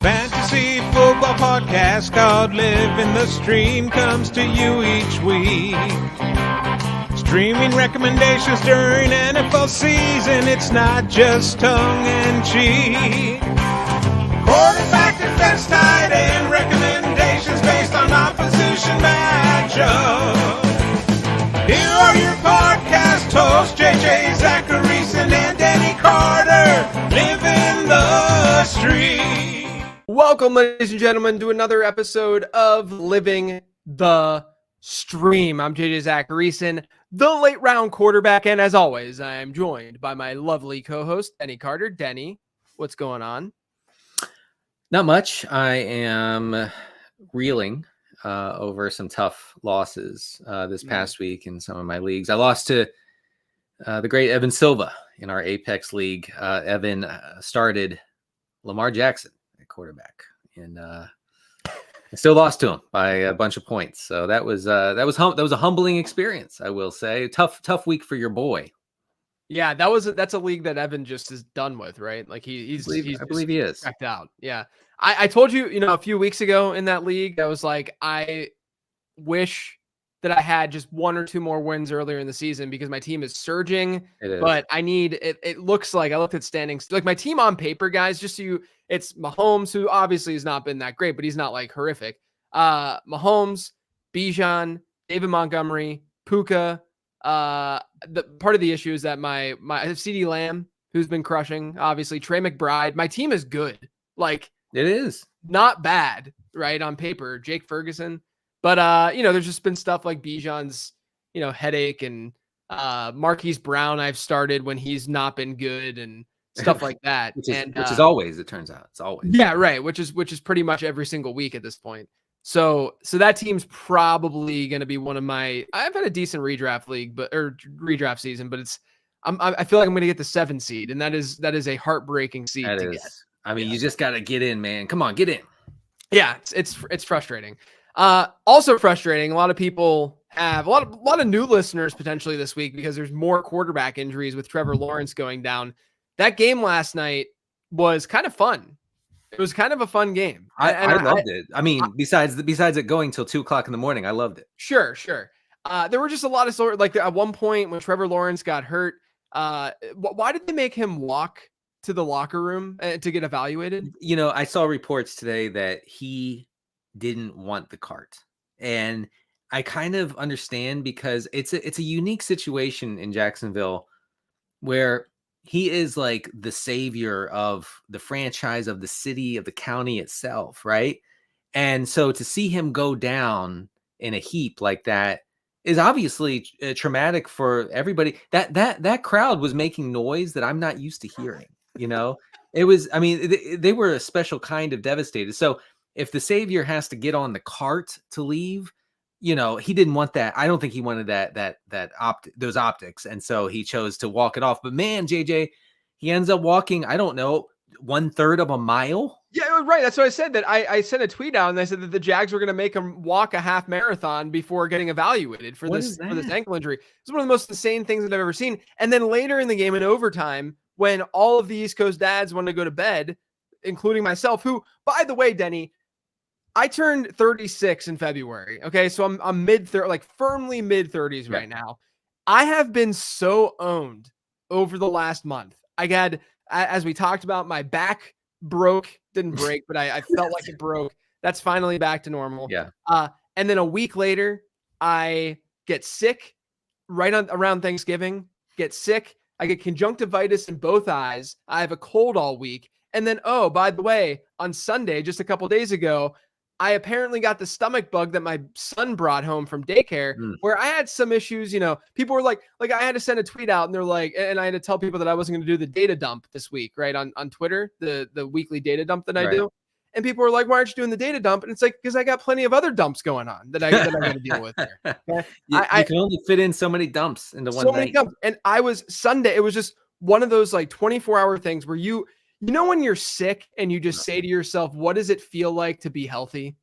Fantasy football podcast called Living the Stream comes to you each week. Streaming recommendations during NFL season, it's not just tongue-in-cheek. Quarterback, defense, tight end recommendations based on opposition matchup. Here are your podcast hosts, JJ Zacharyson and Denny Carter, living the stream. Welcome, ladies and gentlemen, to another episode of Living the Stream. I'm JJ Zacharyson, the late round quarterback, and as always, I am joined by my lovely co-host, Denny Carter. Denny, what's going on? Not much. I am reeling over some tough losses this past week in some of my leagues. I lost to the great Evan Silva in our Apex League. Evan started Lamar Jackson at quarterback, and I still lost to him by a bunch of points. So that was a humbling experience, I will say. Tough week for your boy. Yeah, that's a league that Evan just is done with, right? Like I believe he is checked out. Yeah. I told you, a few weeks ago in that league, I was like, I wish that I had just one or two more wins earlier in the season because my team is surging, but I need it. It looks like I looked at standings, like my team on paper, guys, it's Mahomes, who obviously has not been that great, but he's not like horrific. Mahomes, Bijan, David Montgomery, Puka. The part of the issue is that my CeeDee Lamb, who's been crushing, obviously Trey McBride, my team is good. Like, it is not bad, right, on paper. Jake Ferguson, but there's just been stuff like Bijan's, headache, and Marquise Brown I've started when he's not been good and stuff like that. which is always, it turns out, it's always. Yeah, right. Which is pretty much every single week at this point. So that team's probably going to be one of I've had a decent redraft season, but I feel like I'm going to get the 7 seed, and that is a heartbreaking seed to get. I mean, you just got to get in, man. Come on, get in. Yeah, it's frustrating. Also frustrating. A lot of people have a lot of new listeners potentially this week because there's more quarterback injuries with Trevor Lawrence going down. That game last night was kind of fun. It was kind of a fun game. I loved it. I mean, besides it going till 2:00 in the morning, I loved it. Sure. There were just a lot of like at one point when Trevor Lawrence got hurt. Why did they make him walk to the locker room to get evaluated? I saw reports today that he didn't want the cart, and I kind of understand because it's a unique situation in Jacksonville where he is like the savior of the franchise, of the city, of the county itself, right? And so to see him go down in a heap like that is obviously traumatic for everybody. That crowd was making noise that I'm not used to hearing. It was, I mean, they were a special kind of devastated. So if the savior has to get on the cart to leave, he didn't want that. I don't think he wanted those optics. And so he chose to walk it off. But man, JJ, he ends up walking, I don't know, 1/3 of a mile. Yeah, right. That's what I said. That I sent a tweet out and I said that the Jags were going to make him walk a half marathon before getting evaluated for this ankle injury. It's one of the most insane things that I've ever seen. And then later in the game in overtime, when all of the East Coast dads wanted to go to bed, including myself, who, by the way, Denny, I turned 36 in February. Okay. So I'm firmly mid 30s right now. I have been so owned over the last month. I had, as we talked about, my back didn't break, but I felt like it broke. That's finally back to normal. Yeah. And then a week later, I get sick around Thanksgiving, I get conjunctivitis in both eyes. I have a cold all week. And then, oh, by the way, on Sunday, just a couple days ago, I apparently got the stomach bug that my son brought home from daycare, where I had some issues. People were like I had to send a tweet out and they're like, and I had to tell people that I wasn't going to do the data dump this week, right? On Twitter, the weekly data dump that I do. And people were like, why aren't you doing the data dump? And it's like, because I got plenty of other dumps going on that I got to deal with there. Okay? You can only fit in so many dumps into one night. And Sunday, it was just one of those like 24-hour things where when you're sick and you just say to yourself, what does it feel like to be healthy?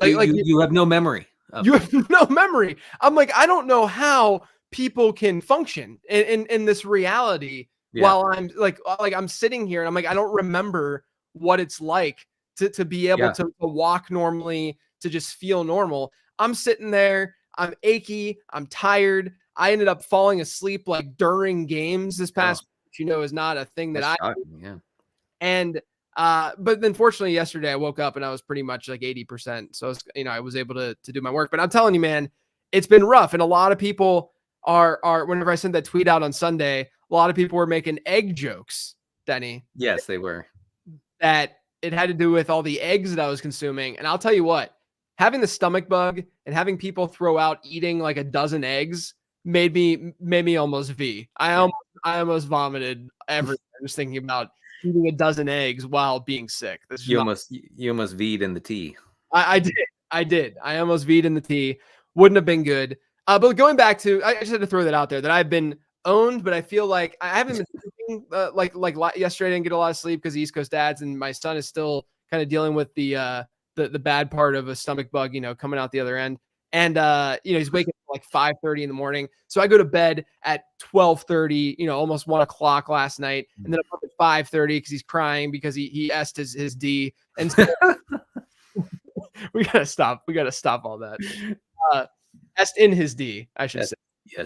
You have no memory. You have no memory. I'm like, I don't know how people can function in this reality while I'm like I'm sitting here and I'm like, I don't remember what it's like to be able to walk normally, to just feel normal. I'm sitting there, I'm achy, I'm tired. I ended up falling asleep like during games this past, which is not a thing that And but then fortunately yesterday I woke up and I was pretty much like 80%. So I was able to do my work. But I'm telling you, man, it's been rough. And a lot of people are whenever I sent that tweet out on Sunday, a lot of people were making egg jokes, Denny. Yes, they were. That it had to do with all the eggs that I was consuming. And I'll tell you what, having the stomach bug and having people throw out eating like a dozen eggs made me almost V. I almost vomited everything just thinking about eating a dozen eggs while being sick. You almost V'd in the tea. I did. I almost V'd in the tea. Wouldn't have been good. But going back to, I just had to throw that out there that I've been owned, but I feel like I haven't been sleeping like yesterday. I didn't get a lot of sleep because East Coast dads, and my son is still kind of dealing with the bad part of a stomach bug, coming out the other end. And he's waking up like 5:30 in the morning. So I go to bed at 12:30, almost 1 o'clock last night, and then I'm up at 5:30 because he's crying because he asked his D. And so we gotta stop all that. Asked in his D, I should say.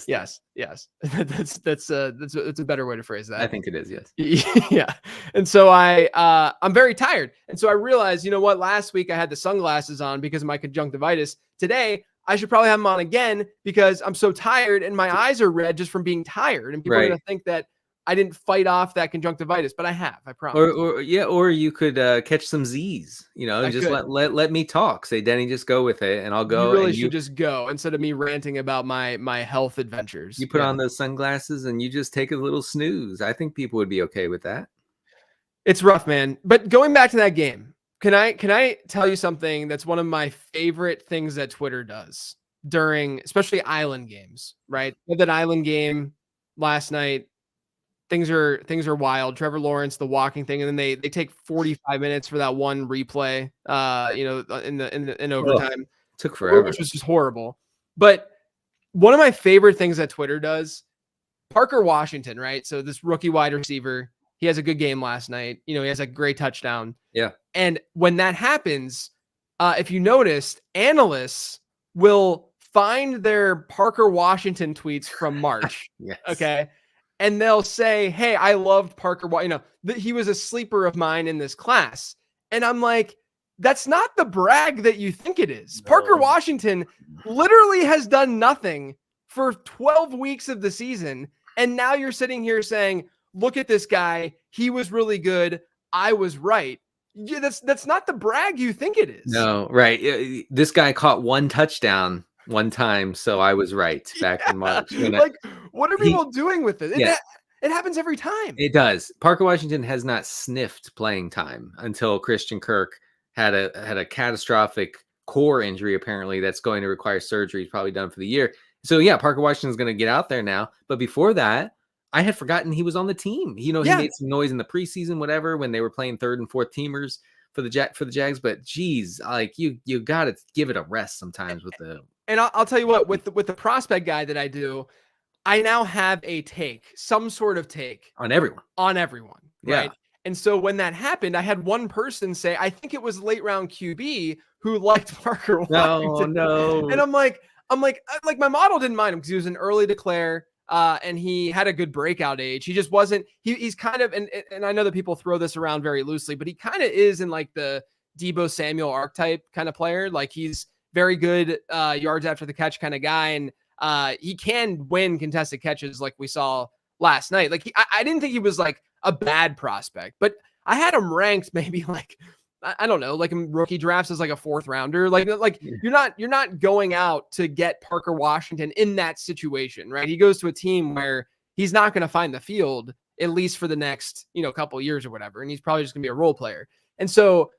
Yes. That's a better way to phrase that. I think it is. Yes. Yeah. And so I'm very tired. And so I realized, last week I had the sunglasses on because of my conjunctivitis. Today I should probably have them on again because I'm so tired and my eyes are red just from being tired. And people are going to think that I didn't fight off that conjunctivitis, but I have, I promise. Or you could catch some Z's, and just let me talk. Say, Denny, just go with it, and I'll go. You really should just go instead of me ranting about my health adventures. You put on those sunglasses and you just take a little snooze. I think people would be okay with that. It's rough, man. But going back to that game, can I tell you something that's one of my favorite things that Twitter does during, especially island games, right? That island game last night. Things are wild. Trevor Lawrence, the walking thing, and then they take 45 minutes for that one replay. In overtime. Took forever, which was just horrible. But one of my favorite things that Twitter does, Parker Washington, right? So this rookie wide receiver, he has a good game last night. He has a great touchdown. Yeah. And when that happens, if you noticed, analysts will find their Parker Washington tweets from March. Yes. Okay. And they'll say, hey, I loved Parker. He was a sleeper of mine in this class. And I'm like, that's not the brag that you think it is. No. Parker Washington literally has done nothing for 12 weeks of the season. And now you're sitting here saying, look at this guy. He was really good. I was right. Yeah, that's not the brag you think it is. No, right. This guy caught one touchdown one time, so I was right back in March. What are people doing with it? It happens every time. It does. Parker Washington has not sniffed playing time until Christian Kirk had a catastrophic core injury, apparently, that's going to require surgery. He's probably done for the year. So yeah, Parker Washington's going to get out there now. But before that, I had forgotten he was on the team. He made some noise in the preseason, whatever, when they were playing third and fourth teamers for the Jags. But geez, like you got to give it a rest sometimes with the. And I'll tell you what, with the prospect guy that I do, I now have some sort of take on everyone. Right? Yeah. And so when that happened, I had one person say, I think it was late round QB who liked Parker Washington. No. And I'm like, my model didn't mind him because he was an early declare. And he had a good breakout age. He just wasn't, he's kind of, and I know that people throw this around very loosely, but he kind of is in like the Deebo Samuel archetype kind of player. Like he's very good yards after the catch kind of guy. And he can win contested catches like we saw last night. Like I didn't think he was like a bad prospect, but I had him ranked maybe like, I don't know, like in rookie drafts as like a fourth rounder. Like you're not going out to get Parker Washington in that situation, right? He goes to a team where he's not going to find the field, at least for the next, couple of years or whatever. And he's probably just gonna be a role player. And so,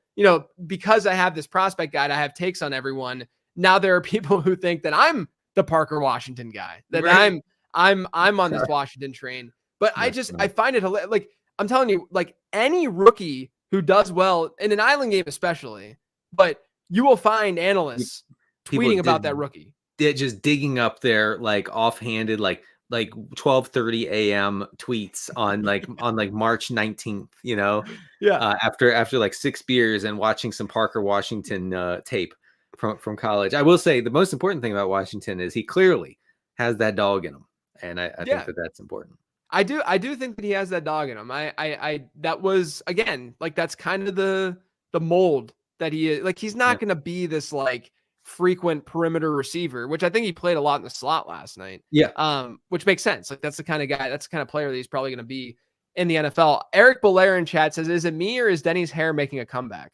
because I have this prospect guide, I have takes on everyone. Now there are people who think that I'm the Parker Washington guy, that right. I'm on this Washington train. But I find it like, I'm telling you, like any rookie who does well in an island game, especially, but you will find analysts tweeting about that rookie. They're just digging up their like offhanded, like like 12:30 a.m. tweets on like March 19th, Yeah. after like 6 beers and watching some Parker Washington tape from college. I will say the most important thing about Washington is he clearly has that dog in him, and I think that's important. I do think that he has that dog in him. That was, again, like, that's kind of the mold that he is. Like, he's not going to be this like frequent perimeter receiver, which I think he played a lot in the slot last night. Yeah. Which makes sense. Like, that's the kind of guy, that's the kind of player that he's probably going to be in the NFL. Eric Belair in chat says, is it me or is Denny's hair making a comeback?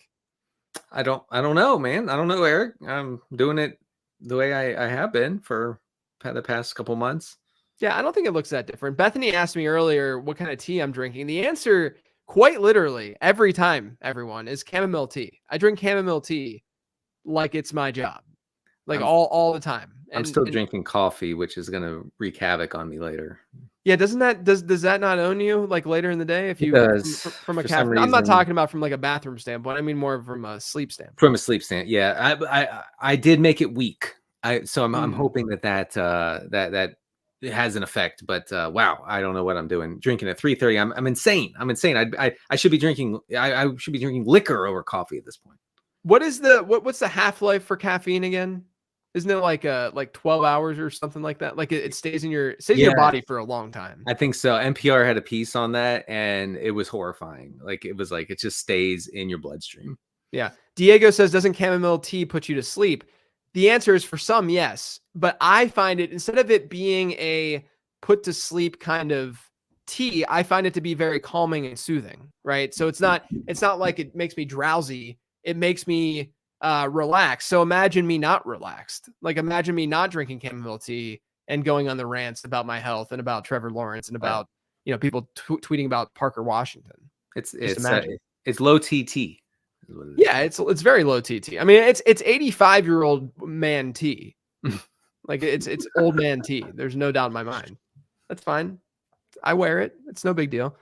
I don't know, man. I don't know, Eric. I'm doing it the way I have been for the past couple months. Yeah, I don't think it looks that different. Bethany asked me earlier what kind of tea I'm drinking. The answer, quite literally, every time, everyone, is chamomile tea. I drink chamomile tea like it's my job, like all the time. I'm still drinking coffee, which is going to wreak havoc on me later. Yeah, does that not own you like later in the day if you from a caffeine? I'm not talking about from like a bathroom standpoint. I mean more from a sleep standpoint. From a sleep standpoint, yeah. I did make it weak. So I'm hoping that it has an effect, but wow, I don't know what I'm doing. Drinking at 3:30, I'm insane. I should be drinking. I should be drinking liquor over coffee at this point. What's the half-life for caffeine again? Isn't it like 12 hours or something like that? Like it stays in your body for a long time. I think so. NPR had a piece on that, and it was horrifying. Like it was like it just stays in your bloodstream. Yeah. Diego says, doesn't chamomile tea put you to sleep? The answer is for some, yes. But I find it, instead of it being a put to sleep kind of tea, I find it to be very calming and soothing, right? So it's not like it makes me drowsy. It makes me relaxed. So imagine me not relaxed. Like imagine me not drinking chamomile tea and going on the rants about my health and about Trevor Lawrence and about, people tweeting about Parker Washington. It's low TT. Yeah, it's very low TT. I mean, it's 85-year-old man tea. Like it's old man tea. There's no doubt in my mind. That's fine. I wear it. It's no big deal.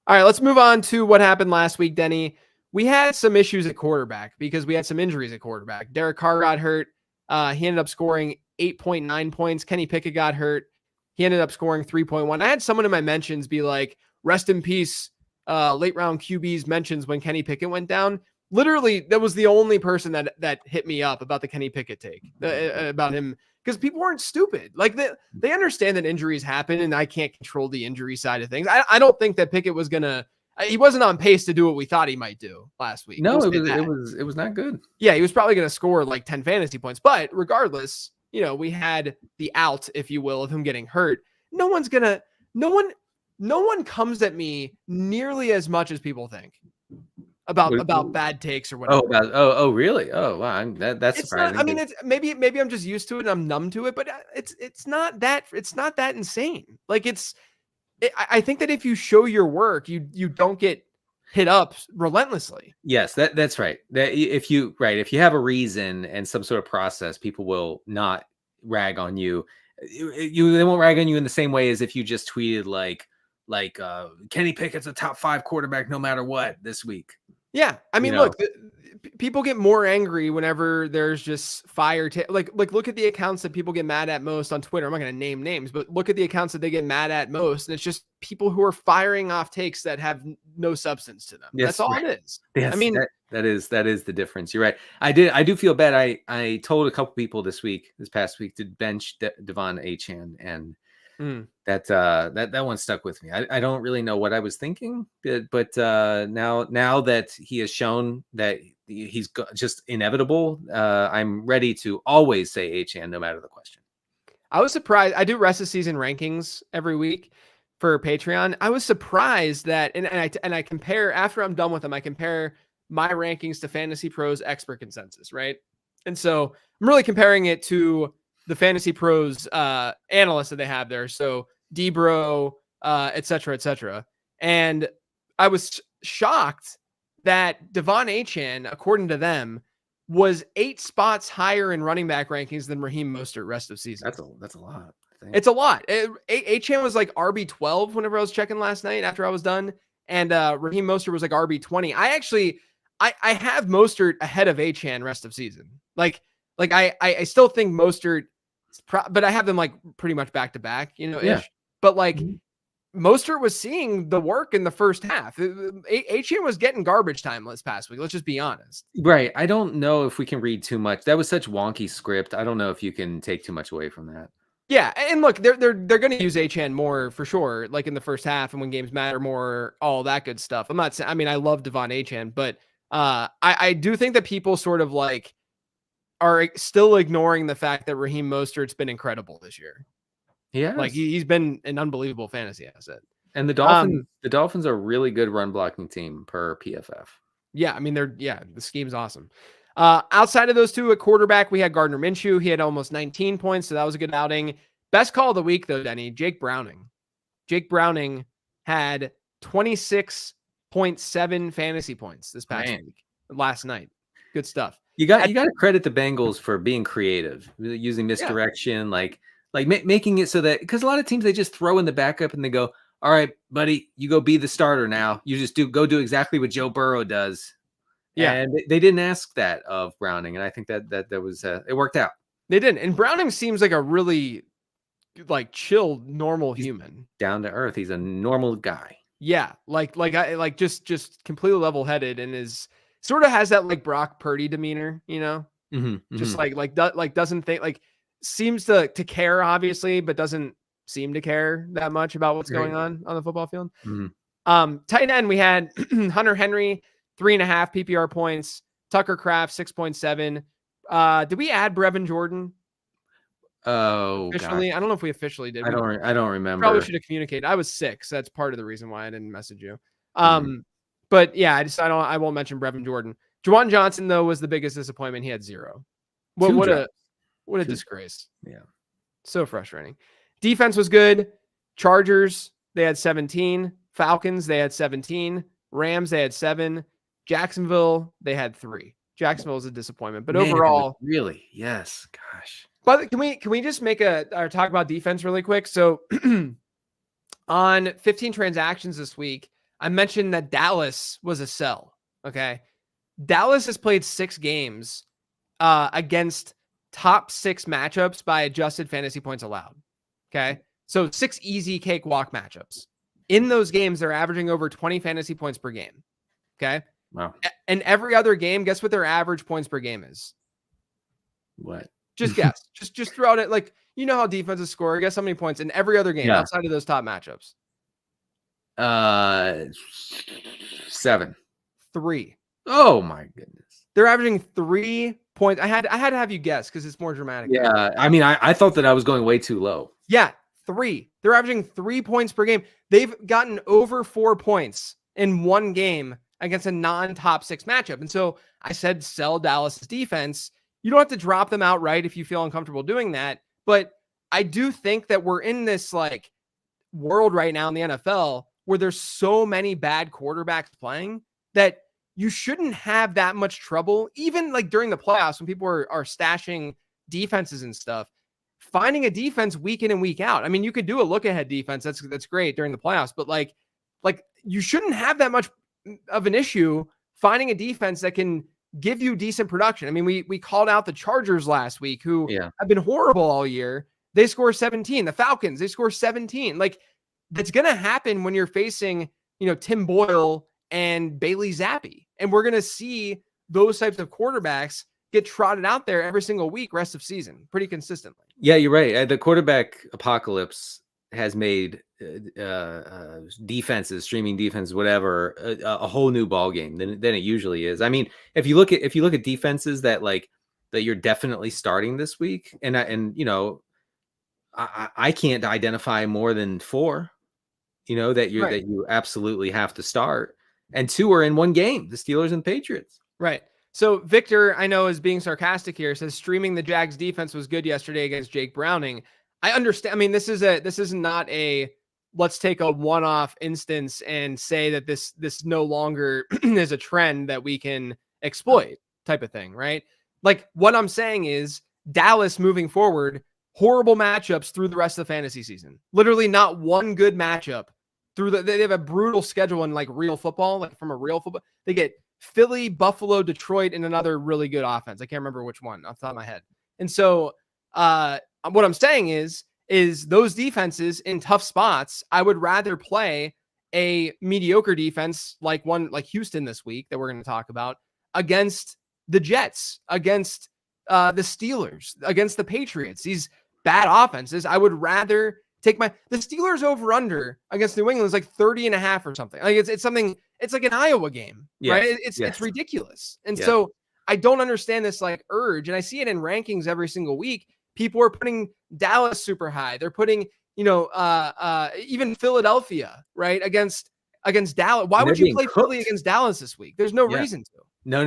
All right, let's move on to what happened last week, Denny. We had some issues at quarterback because we had some injuries at quarterback. Derek Carr got hurt. He ended up scoring 8.9 points. Kenny Pickett got hurt. He ended up scoring 3.1. I had someone in my mentions be like, rest in peace, late round QBs mentions when Kenny Pickett went down. Literally, that was the only person that hit me up about the Kenny Pickett take, about him, because people weren't stupid. Like they understand that injuries happen and I can't control the injury side of things. I don't think that Pickett was he wasn't on pace to do what we thought he might do last week. No, it was not good. Yeah, he was probably going to score like 10 fantasy points, but regardless, we had the out, if you will, of him getting hurt. No one comes at me nearly as much as people think about bad takes or whatever. Oh, really? Oh, wow. That's surprising. Not, I mean, it's maybe I'm just used to it and I'm numb to it, but it's not that insane. Like I think that if you show your work, you don't get hit up relentlessly. Yes, that's right. That if you have a reason and some sort of process, people will not rag on you. They won't rag on you in the same way as if you just tweeted like Kenny Pickett's a top 5 quarterback no matter what this week. Yeah, I mean, look, people get more angry whenever there's just fire. Like look at the accounts that people get mad at most on Twitter. I'm not going to name names, but look at the accounts that they get mad at most, and it's just people who are firing off takes that have no substance to them. Yes, that's all it is. Yes, I mean, that is the difference. You're right. I do feel bad. I told a couple people this past week to bench Devon Achane, and that one stuck with me. I don't really know what I was thinking, but now that he has shown that he's just inevitable, I'm ready to always say Achane no matter the question. I was surprised. I do rest of season rankings every week for Patreon. I was surprised that, and I compare, after I'm done with them, I compare my rankings to Fantasy Pros expert consensus, right? And so I'm really comparing it to the Fantasy Pros analysts that they have there. So Debro, et cetera. And I was shocked that Devon Achane, according to them, was 8 spots higher in running back rankings than Raheem Mostert rest of season. That's a lot. It's a lot. Achane was like RB12 whenever I was checking last night after I was done. And Raheem Mostert was like RB20. I have Mostert ahead of Achane rest of season. Like I still think Mostert, but I have them like pretty much back to back, ish. but like Mostert was seeing the work in the first half. Achane was getting garbage time this past week. Let's just be honest. Right. I don't know if we can read too much. That was such wonky script. I don't know if you can take too much away from that. Yeah, and look, they're going to use Achane more for sure, like in the first half and when games matter more, all that good stuff. I'm not saying, I mean, I love Devon Achane, but I do think that people sort of like are still ignoring the fact that Raheem Mostert's been incredible this year. Yeah, like he's been an unbelievable fantasy asset. And the Dolphins are a really good run blocking team per PFF. Yeah, I mean the scheme's awesome. Outside of those two at quarterback, we had Gardner Minshew. He had almost 19 points, so that was a good outing. Best call of the week, though, Denny, Jake Browning. Jake Browning had 26.7 fantasy points this past week, last night. Good stuff. You got to credit the Bengals for being creative, using misdirection, like making it so that, because a lot of teams, they just throw in the backup and they go, all right, buddy, you go be the starter now. You just go do exactly what Joe Burrow does. Yeah, and they didn't ask that of Browning, and I think that was it worked out. They didn't, and Browning seems like a really like chill, normal human, down to earth. He's a normal guy. Yeah, like just completely level headed, and is sort of has that like Brock Purdy demeanor, you know, just like doesn't think like seems to care obviously, but doesn't seem to care that much about what's going on the football field. Tight end, we had Hunter Henry. 3.5 PPR points. Tucker Kraft 6.7. Did we add Brevin Jordan? Oh, officially, God. I don't know if we officially did. I don't remember. Probably should have communicated. I was sick, so that's part of the reason why I didn't message you. But yeah, I won't mention Brevin Jordan. Juwan Johnson though was the biggest disappointment. He had 0. What a disgrace. Yeah, so frustrating. Defense was good. Chargers, they had 17. Falcons, they had 17. Rams, they had 7. Jacksonville, they had 3. Jacksonville is a disappointment, but overall, really, yes, gosh. But can we just make or talk about defense really quick? So on 15 transactions this week, I mentioned that Dallas was a sell. Okay, Dallas has played 6 games against top 6 matchups by adjusted fantasy points allowed. Okay, so 6 easy cakewalk matchups. In those games, they're averaging over 20 fantasy points per game. Okay. Wow. And every other game, guess what their average points per game is? What? Just guess. just throughout it. Like, you know how defenses score. Guess how many points in every other game outside of those top matchups? 7. 3. Oh my goodness. They're averaging 3 points. I had to have you guess because it's more dramatic. Yeah. I mean, I thought that I was going way too low. Yeah. 3. They're averaging 3 points per game. They've gotten over 4 points in one game against a non-top 6 matchup. And so I said, sell Dallas's defense. You don't have to drop them outright if you feel uncomfortable doing that. But I do think that we're in this like world right now in the NFL where there's so many bad quarterbacks playing that you shouldn't have that much trouble, even like during the playoffs when people are stashing defenses and stuff. Finding a defense week in and week out. I mean, you could do a look ahead defense. That's great during the playoffs, but like you shouldn't have that much of an issue finding a defense that can give you decent production. I mean, we called out the Chargers last week, who have been horrible all year. They score 17. The Falcons, they score 17. Like that's going to happen when you're facing, Tim Boyle and Bailey Zappi. And we're going to see those types of quarterbacks get trotted out there every single week rest of season pretty consistently. Yeah, you're right. The quarterback apocalypse has made defenses, streaming defense, whatever, a whole new ball game than it usually is. I mean, if you look at defenses that you're definitely starting this week, I can't identify more than 4, that you absolutely have to start, and 2 are in one game, the Steelers and Patriots. Right. So Victor, I know, is being sarcastic here, says streaming the Jags defense was good yesterday against Jake Browning. I understand. I mean, this is not a let's take a one-off instance and say that this no longer is a trend that we can exploit type of thing, right? Like what I'm saying is Dallas moving forward, horrible matchups through the rest of the fantasy season. Literally not one good matchup they have a brutal schedule in like real football, like from a real football. They get Philly, Buffalo, Detroit, and another really good offense. I can't remember which one off the top of my head. And so what I'm saying is is those defenses in tough spots. I would rather play a mediocre defense like Houston this week that we're going to talk about against the Jets, against the Steelers, against the Patriots. These bad offenses. I would rather take the Steelers over under against New England is like 30.5 or something. Like it's something, it's like an Iowa game, right? It's ridiculous. And so I don't understand this like urge. And I see it in rankings every single week. People are putting Dallas super high. They're putting, even Philadelphia, right? Against Dallas. Why would you play Philly against Dallas this week? There's no reason to. No.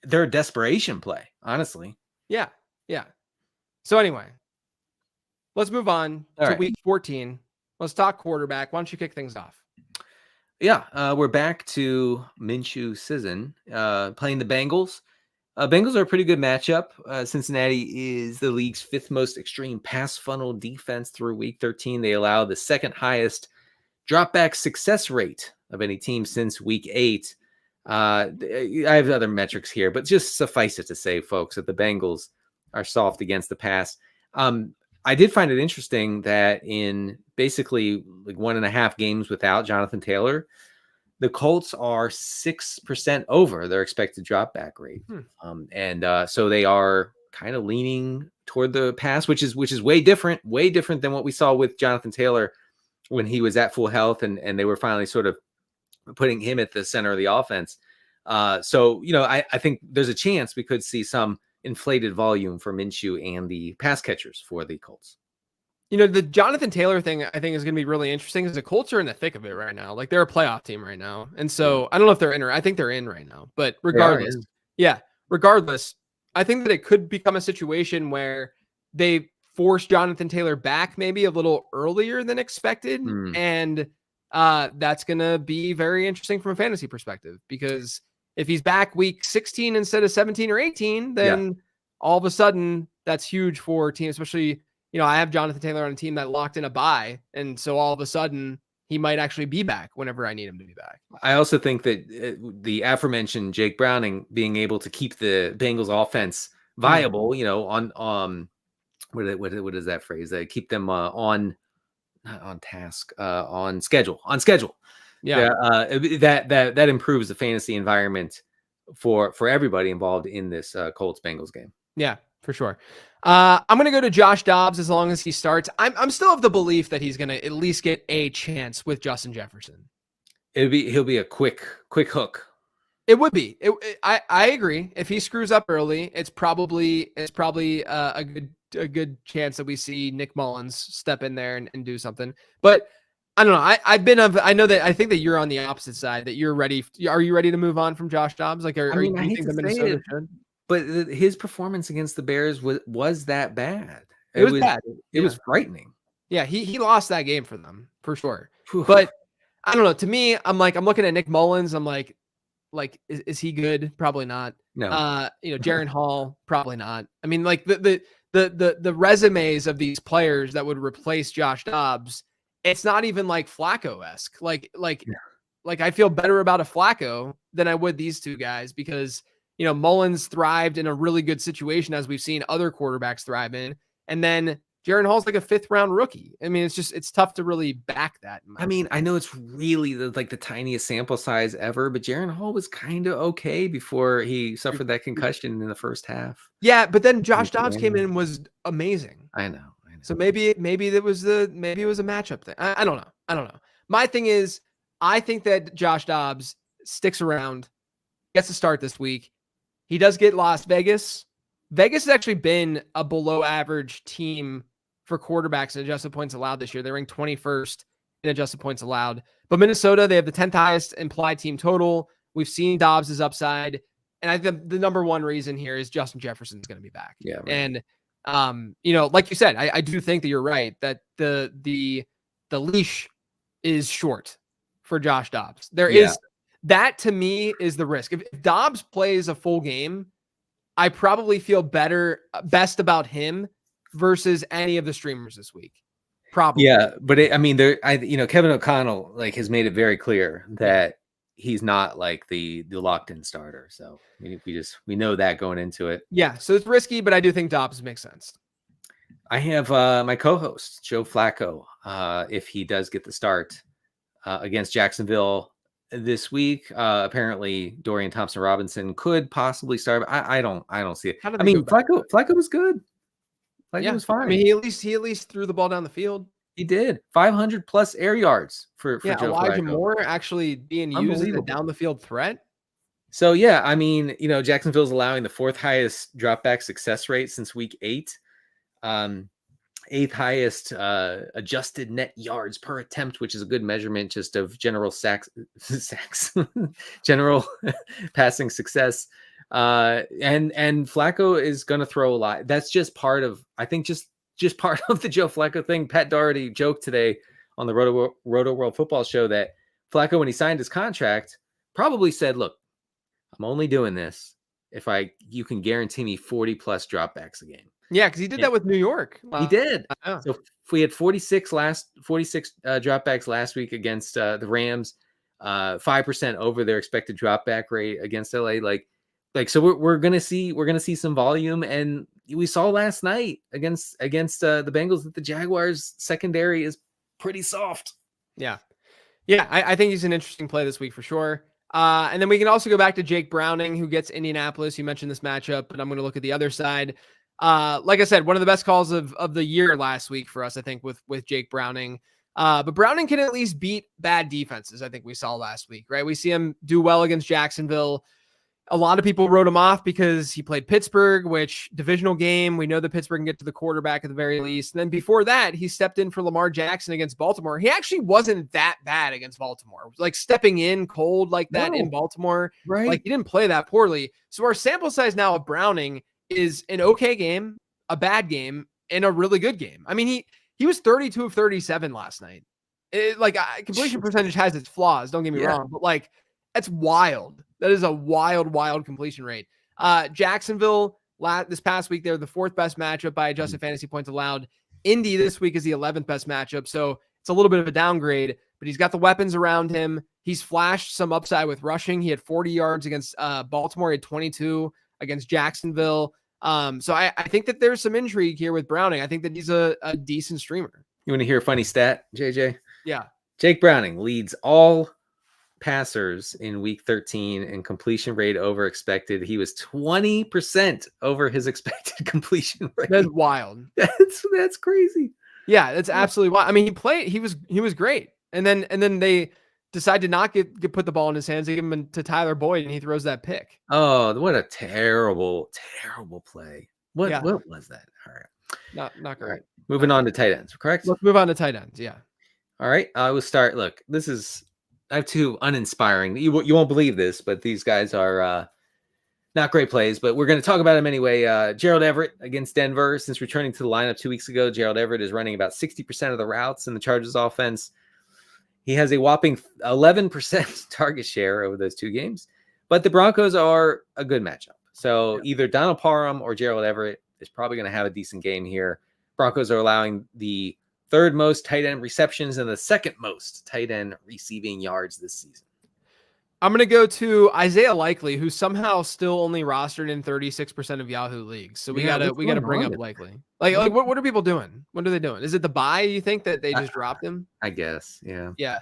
They're a desperation play, honestly. Yeah. So anyway, let's move on to week 14. Let's talk quarterback. Why don't you kick things off? Yeah, we're back to Minshew season, playing the Bengals. Bengals are a pretty good matchup. Cincinnati is the league's 5th most extreme pass funnel defense through week 13. They allow the 2nd highest dropback success rate of any team since week 8. I have other metrics here, but just suffice it to say, folks, that the Bengals are soft against the pass. I did find it interesting that in basically like 1.5 games without Jonathan Taylor, the Colts are 6% over their expected drop back rate. So they are kind of leaning toward the pass, which is way different than what we saw with Jonathan Taylor when he was at full health and they were finally sort of putting him at the center of the offense. I think there's a chance we could see some inflated volume for Minshew and the pass catchers for the Colts. The Jonathan Taylor thing I think is going to be really interesting because the Colts are in the thick of it right now. Like they're a playoff team right now. And so I don't know if they're in or I think they're in right now, but regardless, I think that it could become a situation where they force Jonathan Taylor back maybe a little earlier than expected. And that's going to be very interesting from a fantasy perspective, because if he's back week 16 instead of 17 or 18, then all of a sudden that's huge for teams, especially, I have Jonathan Taylor on a team that locked in a bye. And so all of a sudden he might actually be back whenever I need him to be back. I also think that the aforementioned Jake Browning being able to keep the Bengals offense viable, on what is that phrase? Keep them not on task, on schedule. Yeah. That improves the fantasy environment for everybody involved in this Colts Bengals game. Yeah, for sure. I'm going to go to Josh Dobbs as long as he starts. I'm still of the belief that he's going to at least get a chance with Justin Jefferson. He'll be a quick hook. It would be. I agree. If he screws up early, it's probably a good chance that we see Nick Mullins step in there and do something. But I don't know. I think that you're on the opposite side, that you're ready. Are you ready to move on from Josh Dobbs? Like, do you think the Minnesota should? But his performance against the Bears was that bad. It was bad. It was frightening. Yeah, he lost that game for them for sure. But I don't know. To me, I'm looking at Nick Mullins. I'm like, is he good? Probably not. No. Jaron Hall, probably not. I mean, like the resumes of these players that would replace Josh Dobbs, it's not even like Flacco-esque. Like I feel better about a Flacco than I would these two guys, because Mullins thrived in a really good situation, as we've seen other quarterbacks thrive in. And then Jaron Hall's like a 5th round rookie. I mean, it's tough to really back that. I mean, I know it's really the tiniest sample size ever, but Jaron Hall was kind of okay before he suffered that concussion in the first half. Yeah, but then Josh Dobbs came in and was amazing. I know. So maybe it was a matchup thing. I don't know. My thing is, I think that Josh Dobbs sticks around, gets to start this week. He does get Las Vegas. Vegas has actually been a below average team for quarterbacks in adjusted points allowed this year. They ranked 21st in adjusted points allowed. But Minnesota, they have the 10th highest implied team total. We've seen Dobbs' upside. And I think the number one reason here is Justin Jefferson is going to be back. Yeah. Right. And like you said, I do think that you're right, that the leash is short for Josh Dobbs. That to me is the risk. If Dobbs plays a full game, I probably feel best about him versus any of the streamers this week. Probably. Yeah, but Kevin O'Connell has made it very clear that he's not like the locked in starter. So we know that going into it. Yeah, so it's risky, but I do think Dobbs makes sense. I have my co-host Joe Flacco. If he does get the start against Jacksonville this week, apparently Dorian Thompson-Robinson could possibly start. But I don't see it. How did I they mean, go back? Flacco was good. Flacco was fine. I mean, he at least threw the ball down the field. He did 500 plus air yards for Joe Elijah Flacco. Moore actually being used as a down the field threat. So yeah, I mean, Jacksonville's allowing the 4th highest dropback success rate since week 8. 8th highest adjusted net yards per attempt, which is a good measurement just of general sacks general passing success. And Flacco is going to throw a lot. That's just part of, I think, just part of the Joe Flacco thing. Pat Doherty joked today on the Roto World Football Show that Flacco, when he signed his contract, probably said, "Look, I'm only doing this if you can guarantee me 40 plus dropbacks a game." Yeah, because he did that with New York. He did. So if we had 46 dropbacks last week against the Rams, 5% over their expected dropback rate against LA. So we're gonna see some volume, and we saw last night against the Bengals that the Jaguars secondary is pretty soft. Yeah, I think he's an interesting play this week for sure. And then we can also go back to Jake Browning, who gets Indianapolis. You mentioned this matchup, but I'm going to look at the other side. Like I said, one of the best calls of the year last week for us, I think, with Jake Browning. But Browning can at least beat bad defenses. I think we saw last week, right? We see him do well against Jacksonville. A lot of people wrote him off because he played Pittsburgh, which divisional game. We know that Pittsburgh can get to the quarterback at the very least. And then before that, he stepped in for Lamar Jackson against Baltimore. He actually wasn't that bad against Baltimore. Like stepping in cold like that in Baltimore. Right. Like he didn't play that poorly. So our sample size now of Browning is an okay game, a bad game, and a really good game. I mean, he was 32 of 37 last night. Completion percentage has its flaws. Don't get me wrong, but like that's wild. That is a wild completion rate. Jacksonville this past week, they're the 4th best matchup by adjusted fantasy points allowed. Indy this week is the 11th best matchup. So it's a little bit of a downgrade, but he's got the weapons around him. He's flashed some upside with rushing. He had 40 yards against Baltimore. He had 22 against Jacksonville. So I think that there's some intrigue here with Browning. I think that he's a decent streamer. You want to hear a funny stat, JJ? Yeah. Jake Browning leads all passers in week 13 and completion rate over expected. He was 20% over his expected completion rate. That's wild. That's crazy. Yeah, that's absolutely wild. I mean, he was great. And then they decide to not put the ball in his hands. They give him to Tyler Boyd and he throws that pick. Oh, what a terrible play. What was that? All right. Not great. Right. Moving on to tight ends, correct? Let's move on to tight ends. Yeah. All right. I will start. Look, I have 2 uninspiring. You won't believe this, but these guys are not great plays, but we're going to talk about them anyway. Gerald Everett against Denver. Since returning to the lineup 2 weeks ago, Gerald Everett is running about 60% of the routes in the Chargers offense. He has a whopping 11% target share over those 2 games, but the Broncos are a good matchup. So either Donald Parham or Gerald Everett is probably going to have a decent game here. Broncos are allowing the 3rd most tight end receptions and the 2nd most tight end receiving yards this season. I'm going to go to Isaiah Likely, who's somehow still only rostered in 36% of Yahoo leagues. So we got to bring up Likely. Like what are people doing? What are they doing? Is it the buy? You think that they just dropped him? I guess. Yeah. Yeah.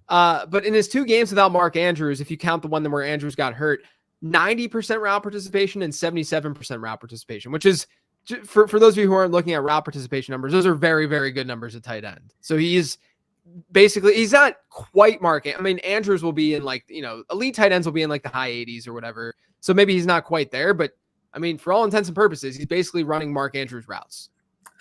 But in his 2 games without Mark Andrews, if you count the one where Andrews got hurt, 90% route participation and 77% route participation, which is for those of you who aren't looking at route participation numbers, those are very, very good numbers at tight end. So he's not quite Mark. I mean, Andrews will be in elite tight ends will be in like the high 80s or whatever. So maybe he's not quite there, but I mean, for all intents and purposes, he's basically running Mark Andrews routes.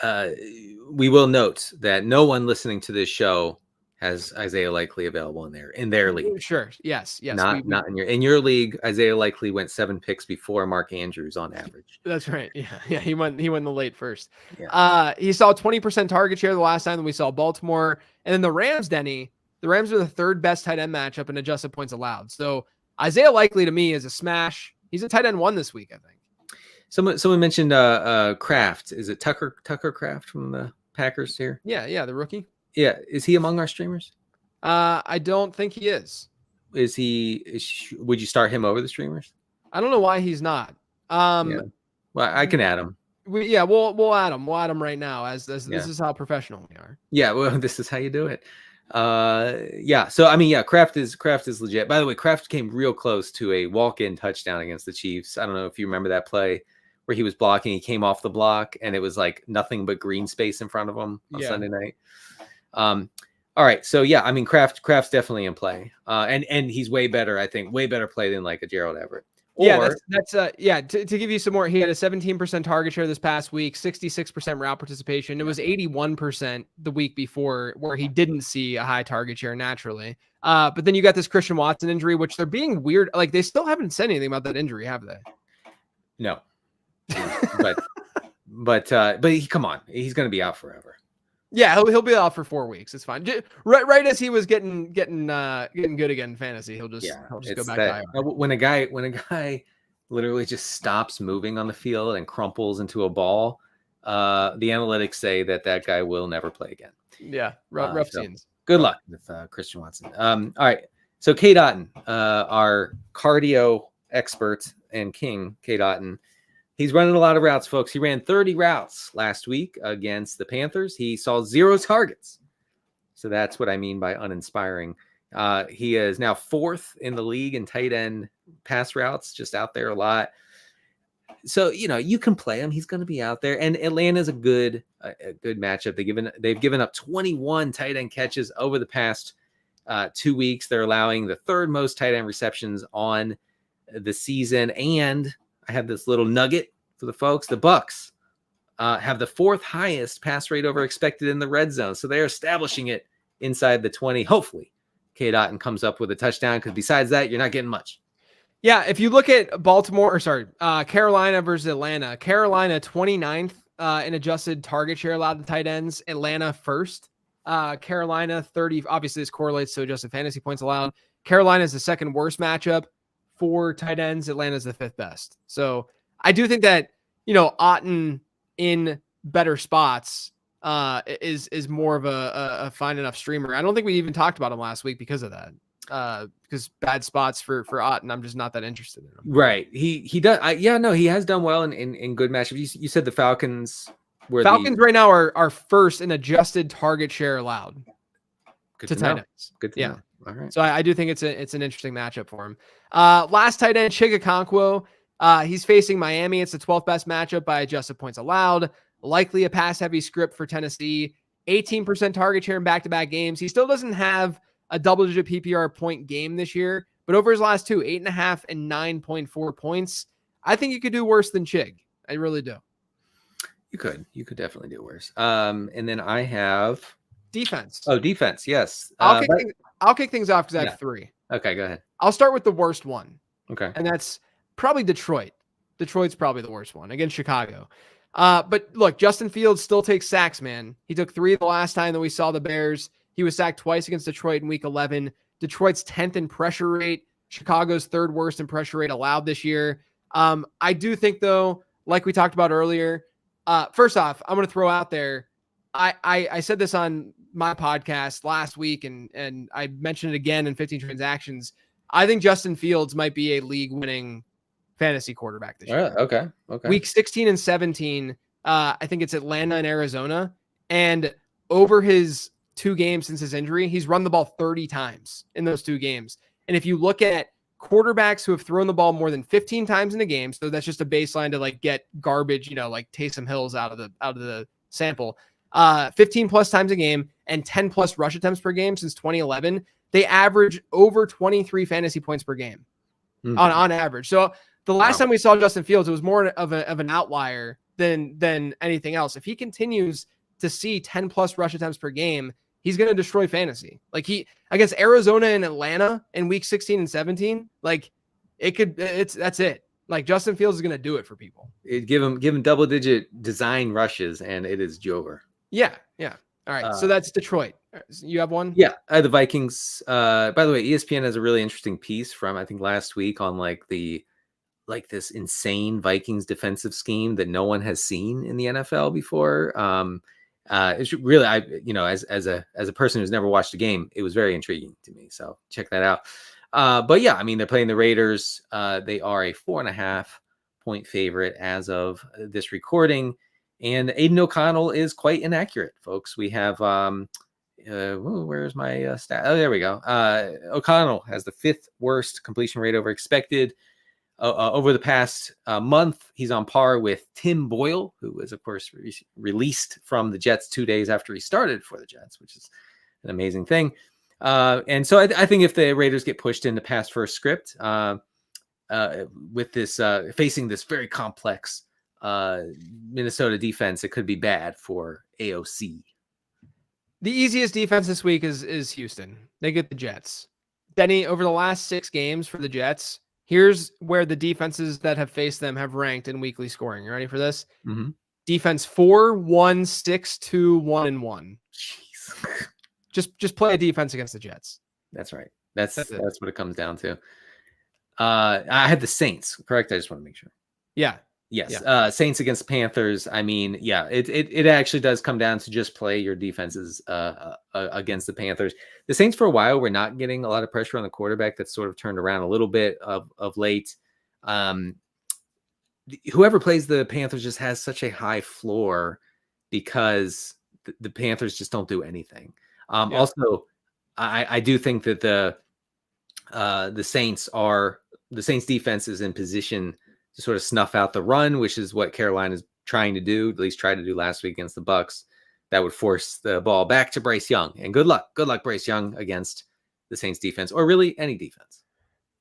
We will note that no one listening to this show has Isaiah Likely available in their league. Sure. Yes. Not in your league. Isaiah Likely went 7 picks before Mark Andrews on average. That's right. Yeah. He went the late first. Yeah. He saw 20% target share the last time that we saw Baltimore, and then the Rams. Denny, the Rams are the 3rd best tight end matchup in adjusted points allowed. So Isaiah Likely to me is a smash. He's a tight end 1 this week, I think. Someone mentioned Kraft. Is it Tucker Kraft from the Packers here? Yeah, the rookie. Yeah, is he among our streamers? I don't think he is. Would you start him over the streamers? I don't know why he's not. Well, I can add him. We'll add him. We'll add him right now as this is how professional we are. Yeah, well, this is how you do it. Yeah. So I mean, yeah, Kraft is legit. By the way, Kraft came real close to a walk-in touchdown against the Chiefs. I don't know if you remember that play where he was blocking. He came off the block, and it was like nothing but green space in front of him on Sunday night. All right. So yeah, I mean, Kraft's definitely in play. And he's way better, I think, way better play than like a Gerald Everett. That's to give you some more, he had a 17% target share this past week, 66% route participation. It was 81% the week before where he didn't see a high target share naturally. But then you got this Christian Watson injury, which they're being weird. Like they still haven't said anything about that injury, have they? No. but come on, he's going to be out forever. Yeah, he'll be out for 4 weeks. It's fine. Right as he was getting good again in fantasy, he'll just go back to IR. When a guy literally just stops moving on the field and crumples into a ball, the analytics say that guy will never play again. Yeah, rough scenes. Good luck with Christian Watson. All right, so K. Otten, our cardio expert and king, K. Otten. He's running a lot of routes, folks. He ran 30 routes last week against the Panthers. He saw 0 targets. So that's what I mean by uninspiring. He is now 4th in the league in tight end pass routes, just out there a lot. So, you can play him. He's going to be out there. And Atlanta's a good matchup. They've given up 21 tight end catches over the past 2 weeks. They're allowing the 3rd most tight end receptions on the season. And I have this little nugget for the folks. The Bucs have the 4th highest pass rate over expected in the red zone. So they're establishing it inside the 20. Hopefully, K. Otten comes up with a touchdown because besides that, you're not getting much. Yeah, if you look at Carolina versus Atlanta, Carolina 29th in adjusted target share allowed to tight ends. Atlanta 1st. Carolina 30. Obviously, this correlates to adjusted fantasy points allowed. Carolina is the 2nd worst matchup for tight ends. Atlanta's the 5th best. So I do think that, Otten in better spots is more of a fine enough streamer. I don't think we even talked about him last week because of that. Because bad spots for Otten, I'm just not that interested in him. Right. He does. He has done well in good matchups. You said the Falcons were right now are 1st in adjusted target share allowed to tight ends. Good to know. All right. So I do think it's an interesting matchup for him. Last tight end, Chigakonkwo. He's facing Miami. It's the 12th best matchup by adjusted points allowed. Likely a pass-heavy script for Tennessee. 18% target share in back-to-back games. He still doesn't have a double-digit PPR point game this year, but over his last 2, 8.5 and 9.4 points, I think you could do worse than Chig. I really do. You could definitely do worse. And then I have defense. Oh, defense. Yes. I'll kick things off because I have 3. Okay, go ahead. I'll start with the worst one. Okay. And that's probably Detroit. Detroit's probably the worst one against Chicago. But look, Justin Fields still takes sacks, man. He took 3 the last time that we saw the Bears. He was sacked twice against Detroit in week 11. Detroit's 10th in pressure rate. Chicago's 3rd worst in pressure rate allowed this year. I do think, though, like we talked about earlier, first off, I'm going to throw out there, I said this on my podcast last week, and I mentioned it again in 15 transactions. I think Justin Fields might be a league-winning fantasy quarterback this year. Okay. Week 16 and 17, I think it's Atlanta and Arizona. And over his 2 games since his injury, he's run the ball 30 times in those 2 games. And if you look at quarterbacks who have thrown the ball more than 15 times in a game, so that's just a baseline to like get garbage, like Taysom Hill's out of the sample, 15 plus times a game and 10 plus rush attempts per game since 2011, they average over 23 fantasy points per game on average. So the last time we saw Justin Fields, it was more of an outlier than anything else. If he continues to see 10 plus rush attempts per game, he's going to destroy fantasy. Like against Arizona and Atlanta in week 16 and 17, like that's it. Like Justin Fields is going to do it for people. Give him double-digit design rushes, and it is Jover. Yeah. All right, so that's Detroit. You have one? Yeah, the Vikings. By the way, ESPN has a really interesting piece from I think last week on this insane Vikings defensive scheme that no one has seen in the NFL before. It's really, as a person who's never watched a game, it was very intriguing to me. So check that out. But yeah, I mean, they're playing the Raiders. They are a 4.5 point favorite as of this recording. And Aiden O'Connell is quite inaccurate, folks. We have, where's my stat? Oh, there we go. O'Connell has the 5th worst completion rate over expected. Over the past month, he's on par with Tim Boyle, who was, of course, released from the Jets 2 days after he started for the Jets, which is an amazing thing. And so I think if the Raiders get pushed into pass first script with this facing this very complex Minnesota defense, it could be bad for AOC. The easiest defense this week is Houston. They get the Jets. Denny, over the last 6 games for the Jets, here's where the defenses that have faced them have ranked in weekly scoring. You ready for this? Mm-hmm. Defense 4-1-6-2-1-1. Jeez. Just play a defense against the Jets. That's right. That's what it comes down to. I had the Saints, correct? I just want to make sure. Yeah. Yes. Yeah. Saints against Panthers. I mean, yeah, it actually does come down to just play your defenses against the Panthers. The Saints for a while were not getting a lot of pressure on the quarterback. That's sort of turned around a little bit of late. Whoever plays the Panthers just has such a high floor because the Panthers just don't do anything. Also, I do think that the Saints defense is in position to sort of snuff out the run, which is what Carolina is trying to do, at least tried to do last week against the Bucs. That would force the ball back to Bryce Young. And good luck, Bryce Young, against the Saints defense, or really any defense.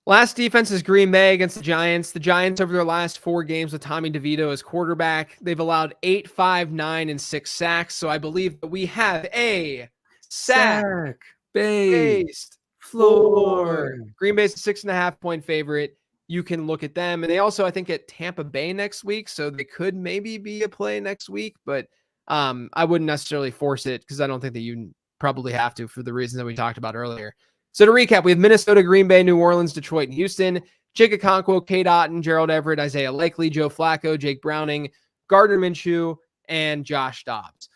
Last defense is Green Bay against the Giants. The Giants, over their last 4 games with Tommy DeVito as quarterback, they've allowed 8, 5, 9, and 6 sacks. So I believe that we have a sack-based floor. Green Bay's a 6.5-point favorite. You can look at them. And they also, I think, at Tampa Bay next week. So they could maybe be a play next week. But I wouldn't necessarily force it because I don't think that you probably have to for the reasons that we talked about earlier. So to recap, we have Minnesota, Green Bay, New Orleans, Detroit, and Houston. Jake Okonkwo, Kate Otten, Gerald Everett, Isaiah Likely, Joe Flacco, Jake Browning, Gardner Minshew, and Josh Dobbs.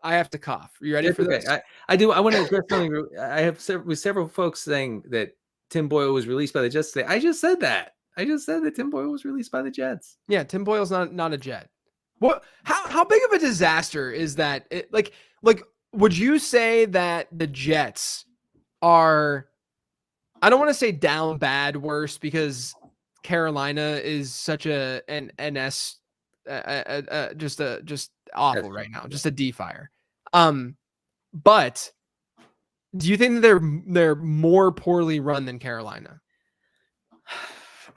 I have to cough. Are you ready for this? I do. I want to address something. I have several folks saying that Tim Boyle was released by the Jets today. I just said that. I just said that Tim Boyle was released by the Jets. Yeah, Tim Boyle's not a Jet. What? How big of a disaster is that? Like, would you say that the Jets are? I don't want to say down bad worse because Carolina is such just awful right now, just a D-fire. But do you think that they're more poorly run than Carolina?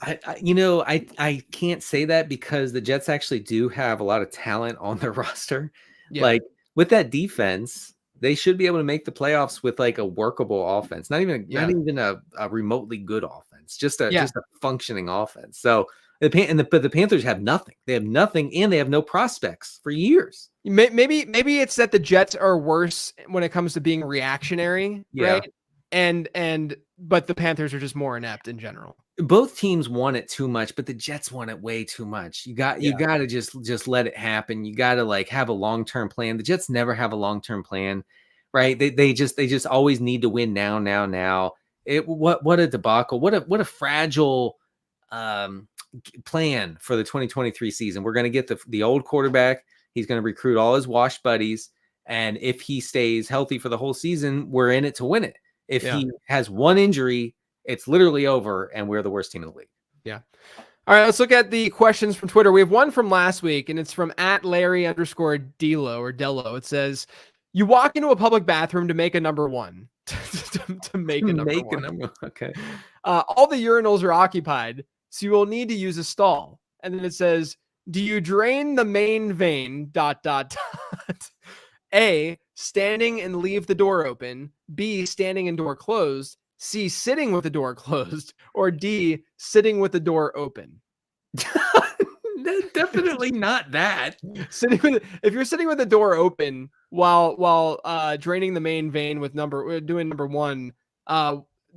I can't say that because the Jets actually do have a lot of talent on their roster. Yeah. Like with that defense, they should be able to make the playoffs with like a workable offense, not even a remotely good offense, just a functioning offense. So but the Panthers have nothing. They have nothing, and they have no prospects for years. Maybe it's that the Jets are worse when it comes to being reactionary, right? But the Panthers are just more inept in general. Both teams want it too much, but the Jets want it way too much. You got to just let it happen. You got to like have a long-term plan. The Jets never have a long-term plan, right? They just always need to win now. What a debacle. What a fragile plan for the 2023 season. We're going to get the old quarterback. He's going to recruit all his washed buddies, and if he stays healthy for the whole season, we're in it to win it. If he has one injury, it's literally over, and we're the worst team in the league. Yeah. All right, let's look at the questions from Twitter. We have one from last week, and it's from @Larry_Delo. It says, you walk into a public bathroom to make a number one. to make a number one. Okay. All the urinals are occupied, so you will need to use a stall. And then it says, do you drain the main vein, ... A, standing and leave the door open. B, standing and door closed. C, sitting with the door closed. Or D, sitting with the door open. Definitely not that. If you're sitting with the door open while draining the main vein with doing number one,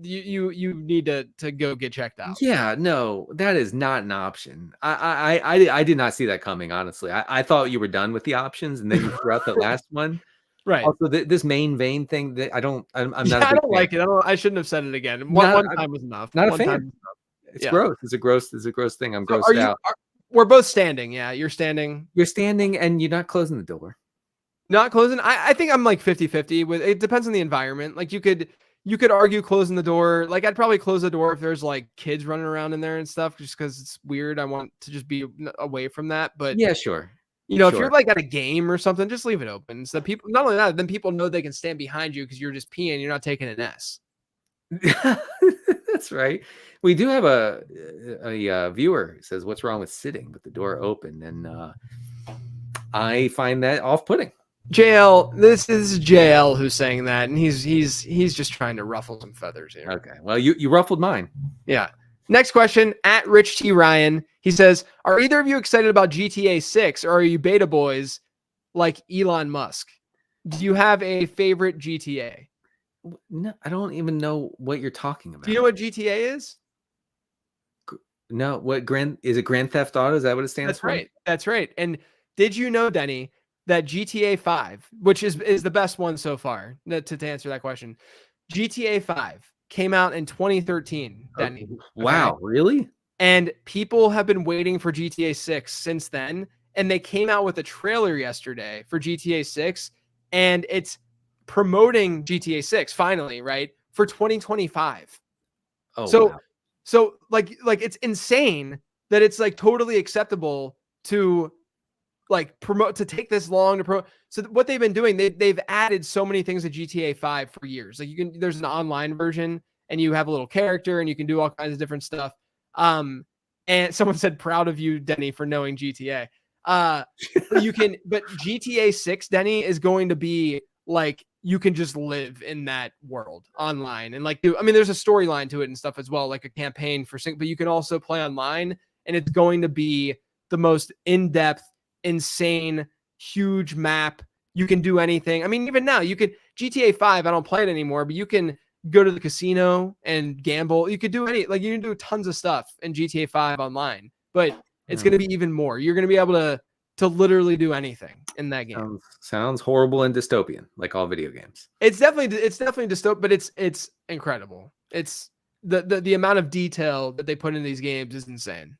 you need to go get checked out. Yeah, no, that is not an option. I did not see that coming, honestly. I thought you were done with the options, and then you threw out the last one. Right. Also, this main vein thing, that I'm not. I don't like it. I shouldn't have said it again. One time was enough. Not a fan. It's gross. It's a gross thing. I'm grossed out. We're both standing. Yeah, you're standing. You're standing and you're not closing the door. Not closing. I think I'm like 50-50 with it. Depends on the environment. Like you could argue closing the door. Like I'd probably close the door if there's like kids running around in there and stuff, just because it's weird. I want to just be away from that. But yeah, sure. If you're like at a game or something, just leave it open. So people, not only that, then people know they can stand behind you because you're just peeing. You're not taking an S. That's right. We do have a viewer who says, "What's wrong with sitting with the door open?" And I find that off-putting. JL, this is JL who's saying that, and he's just trying to ruffle some feathers here. Okay, well, you ruffled mine. Yeah. Next question at Rich T Ryan. He says, "Are either of you excited about GTA 6, or are you beta boys like Elon Musk? Do you have a favorite GTA?" No, I don't even know what you're talking about. Do you know what GTA is? No, what is it? Grand Theft Auto? Is that what it stands for? That's right. That's right. And did you know, Denny, that GTA 5, which is the best one so far, to answer that question, GTA 5 came out in 2013, Denny. Wow, okay. Really? And people have been waiting for GTA 6 since then. And they came out with a trailer yesterday for GTA 6, and it's promoting GTA 6 finally, right, for 2025. Oh, so wow. So like it's insane that it's like totally acceptable to like promote, to take this long to promote. So what they've been doing, they've added so many things to GTA 5 for years. Like there's an online version and you have a little character and you can do all kinds of different stuff. And someone said, "Proud of you, Denny, for knowing GTA." But GTA 6, Denny, is going to be like, you can just live in that world online and like there's a storyline to it and stuff as well, like a campaign for sync, but you can also play online, and it's going to be the most in-depth, insane, huge map. You can do anything. I mean, even now you could GTA 5, I don't play it anymore, but you can go to the casino and gamble. You could do you can do tons of stuff in GTA 5 online, but it's going to be even more. You're going to be able to literally do anything in that game. Sounds horrible and dystopian, like all video games. It's definitely dystopian, but it's incredible. It's the amount of detail that they put in these games is insane.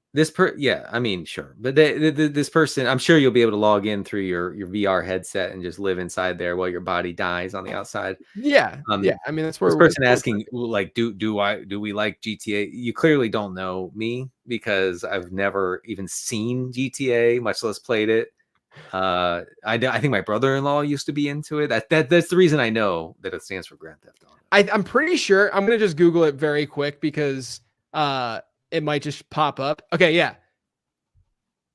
Yeah, I mean, sure, but this person, I'm sure you'll be able to log in through your VR headset and just live inside there while your body dies on the outside. Yeah, yeah. I mean, that's where this person asking, like, do we like GTA? You clearly don't know me, because I've never even seen GTA, much less played it. I think my brother-in-law used to be into it. That's the reason I know that it stands for Grand Theft Auto. I'm pretty sure. I'm gonna just Google it very quick because it might just pop up. Okay, yeah.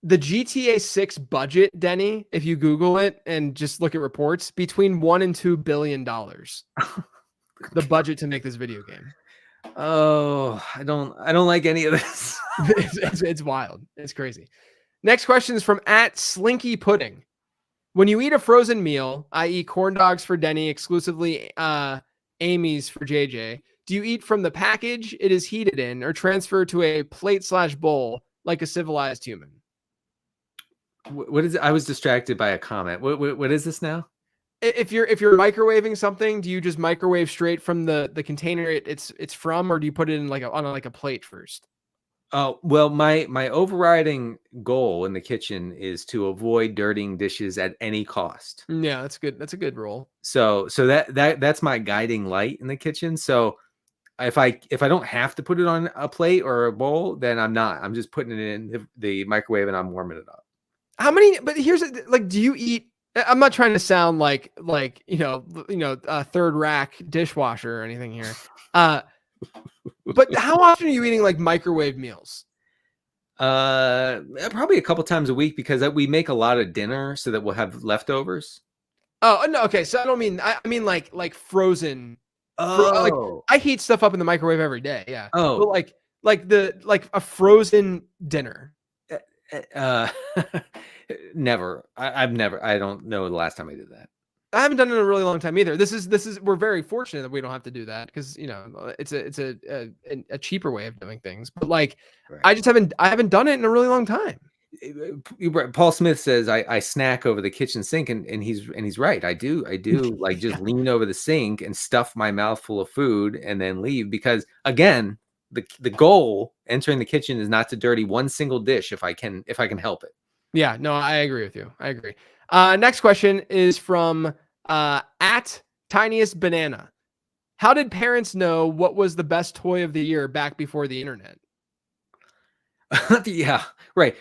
The GTA 6 budget, Denny, if you Google it and just look at reports, between $1 and $2 billion. The budget to make this video game. Oh, I don't like any of this. It's wild. It's crazy. Next question is from at Slinky Pudding. When you eat a frozen meal, i.e. corn dogs for Denny, exclusively Amy's for JJ, do you eat from the package it is heated in, or transfer to a plate/bowl like a civilized human? What is it? I was distracted by a comment. What is this now? If you're microwaving something, do you just microwave straight from the container it's from, or do you put it in on a plate first? Oh, well, my overriding goal in the kitchen is to avoid dirtying dishes at any cost. Yeah, that's good. That's a good rule. So that's my guiding light in the kitchen. So if I don't have to put it on a plate or a bowl, then I'm not. I'm just putting it in the microwave and I'm warming it up. How many? But here's do you eat? I'm not trying to sound like a third rack dishwasher or anything here. But how often are you eating like microwave meals? Probably a couple times a week, because we make a lot of dinner so that we'll have leftovers. Oh, no, okay. So I don't mean I mean like frozen. Oh, I heat stuff up in the microwave every day. Yeah. Oh, but like a frozen dinner. Never. I've never. I don't know the last time I did that. I haven't done it in a really long time either. This is we're very fortunate that we don't have to do that, because it's a cheaper way of doing things. But right. I haven't done it in a really long time. Paul Smith says I snack over the kitchen sink, and he's right. I do like just lean over the sink and stuff my mouth full of food and then leave, because again, the goal entering the kitchen is not to dirty one single dish if I can help it. Yeah, no, I agree with you. I agree. Next question is from at Tiniest Banana. How did parents know what was the best toy of the year back before the internet? Yeah, right.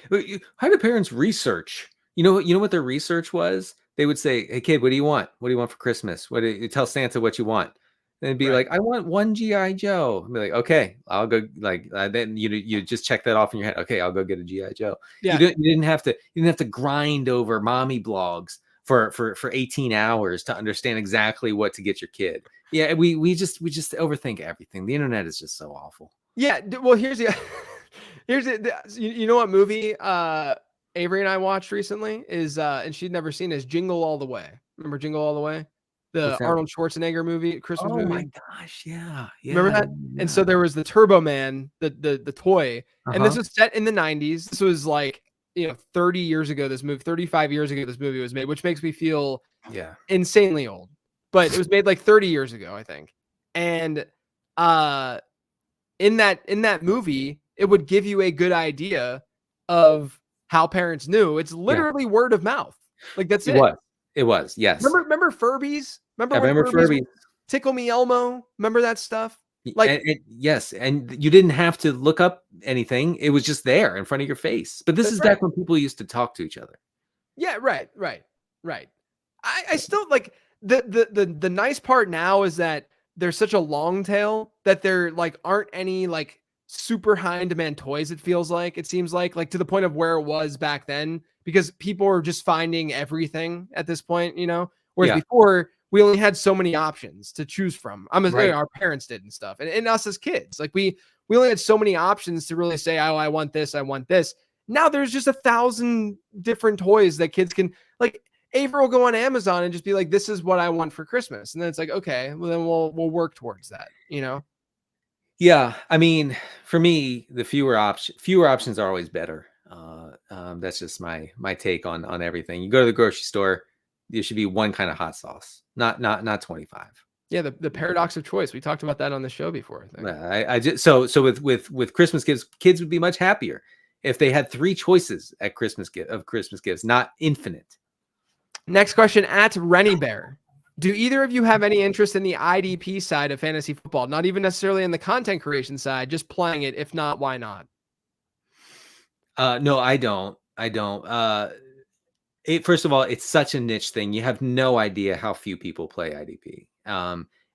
How do parents research? You know what their research was? They would say, "Hey kid, what do you want? What do you want for Christmas? What do you tell Santa what you want?" And it'd be like, "I want one GI Joe." I'd be like, "Okay, I'll go." Like then you just check that off in your head. Okay, I'll go get a GI Joe. Yeah. You didn't have to grind over mommy blogs for 18 hours to understand exactly what to get your kid. Yeah, we just overthink everything. The internet is just so awful. Yeah. Well, here's the you know what movie Avery and I watched recently is and she'd never seen is Jingle All the Way. Remember Jingle All the Way? The Arnold Schwarzenegger movie, Christmas movie. Oh my gosh, yeah. Remember that? Yeah. And so there was the Turbo Man, the toy, and this was set in the 90s. This was like 30 years ago. This movie, 35 years ago, this movie was made, which makes me feel insanely old. But it was made like 30 years ago, I think. And in that movie, it would give you a good idea of how parents knew. It's literally word of mouth. Like that's it. It was, yes. Remember Furbies? Remember Furbies? Tickle Me Elmo. Remember that stuff? Like yes, and you didn't have to look up anything. It was just there in front of your face. But this is back when people used to talk to each other. Yeah, right. I still like the nice part now is that there's such a long tail that there like aren't any like super high in demand toys. It feels like, it seems like to the point of where it was back then, because people are just finding everything at this point, whereas before we only had so many options to choose from. Our parents did and stuff. And us as kids, like we only had so many options to really say, oh, I want this. I want this. Now there's just 1,000 different toys that kids can like. Avery will go on Amazon and just be like, this is what I want for Christmas. And then it's like, okay, well then we'll work towards that, Yeah. I mean, for me, the fewer options are always better. That's just my take on everything. You go to the grocery store, there should be one kind of hot sauce, not 25. Yeah. The paradox of choice. We talked about that on the show before. I think. I just, so with Christmas gifts, kids would be much happier if they had 3 choices at Christmas gifts, not infinite. Next question at Rennie Bear. Do either of you have any interest in the IDP side of fantasy football? Not even necessarily in the content creation side, just playing it. If not, why not? No, I don't. First of all, it's such a niche thing. You have no idea how few people play IDP.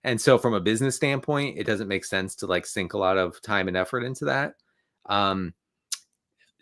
And so from a business standpoint, it doesn't make sense to like sink a lot of time and effort into that.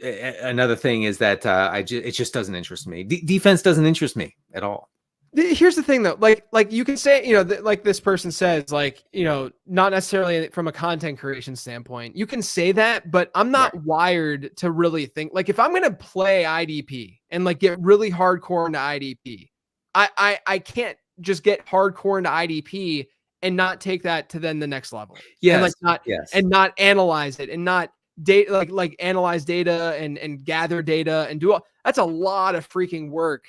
Another thing is that it just doesn't interest me. Defense doesn't interest me at all. Here's the thing though, like you can say, like this person says, like, not necessarily from a content creation standpoint, you can say that, but I'm not wired to really think like if I'm going to play IDP and like get really hardcore into IDP, I can't just get hardcore into IDP and not take that to then the next level. Yes. And not analyze it and not data, like analyze data and gather data and do all. That's a lot of freaking work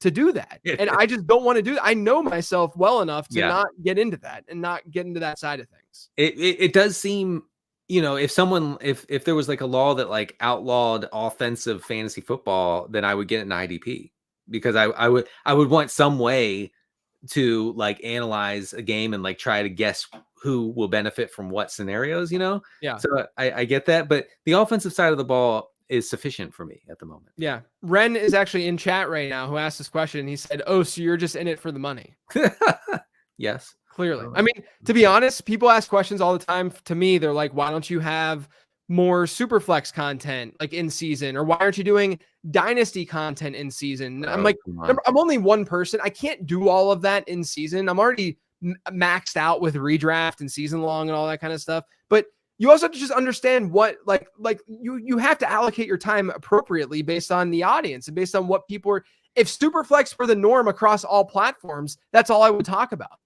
to do that. And I just don't want to do that. I know myself well enough to not get into that and not get into that side of things. It does seem, if there was like a law that like outlawed offensive fantasy football, then I would get an IDP because I would want some way to like analyze a game and like try to guess who will benefit from what scenarios, Yeah. So I get that, but the offensive side of the ball is sufficient for me at the moment. Yeah. Ren is actually in chat right now who asked this question. He said, oh, so you're just in it for the money. Yes. Clearly. I mean, to be honest, people ask questions all the time to me. They're like, why don't you have more Superflex content like in season? Or why aren't you doing dynasty content in season? I'm like, I'm only one person. I can't do all of that in season. I'm already maxed out with redraft and season long and all that kind of stuff. But you also have to just understand what like you have to allocate your time appropriately based on the audience and based on what people are. If Superflex were the norm across all platforms, that's all I would talk about.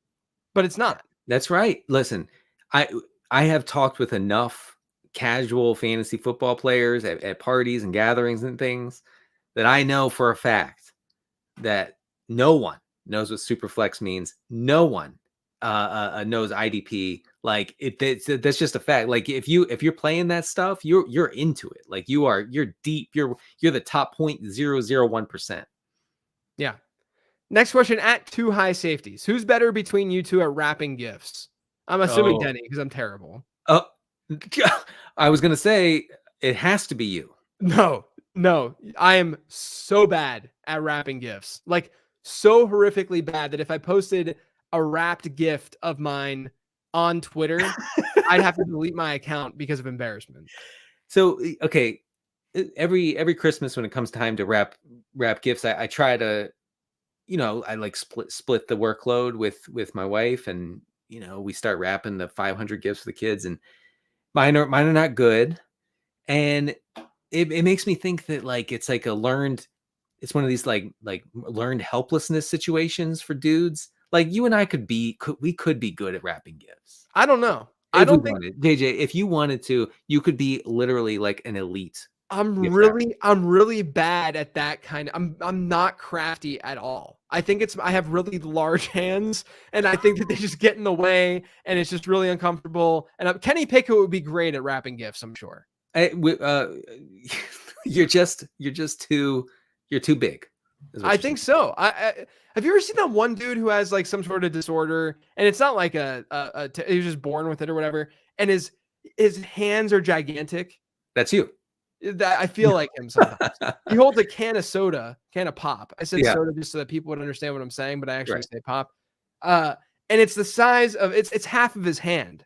But it's not. That's right. Listen, I have talked with enough casual fantasy football players at parties and gatherings and things that I know for a fact that no one knows what Superflex means. No one knows IDP. Like that's just a fact. Like if you're playing that stuff, you're into it. Like you're deep. You're the top 0.001%. Yeah. Next question, at 2 high safeties. Who's better between you two at wrapping gifts? I'm assuming Denny because I'm terrible. Oh, I was gonna say it has to be you. No, I am so bad at wrapping gifts. Like so horrifically bad that if I posted a wrapped gift of mine on Twitter, I'd have to delete my account because of embarrassment. So, okay, every Christmas when it comes time to wrap gifts, I try to, I like split the workload with my wife, and we start wrapping the 500 gifts for the kids, and mine are not good, and it makes me think that like it's like it's one of these like learned helplessness situations for dudes. Like you and I could be good at wrapping gifts. I don't know. JJ, if you wanted to, you could be literally like an elite. I'm really bad at that kind of. I'm not crafty at all. I think I have really large hands, and I think that they just get in the way, and it's just really uncomfortable. And Kenny Pickett would be great at wrapping gifts, I'm sure. You're too big. I think so. I have you ever seen that one dude who has like some sort of disorder, and it's not like he was just born with it or whatever, and his hands are gigantic. That's you. I feel like him sometimes. He holds a can of pop. I said soda just so that people would understand what I'm saying, but I actually say pop. And it's the size of it's half of his hand,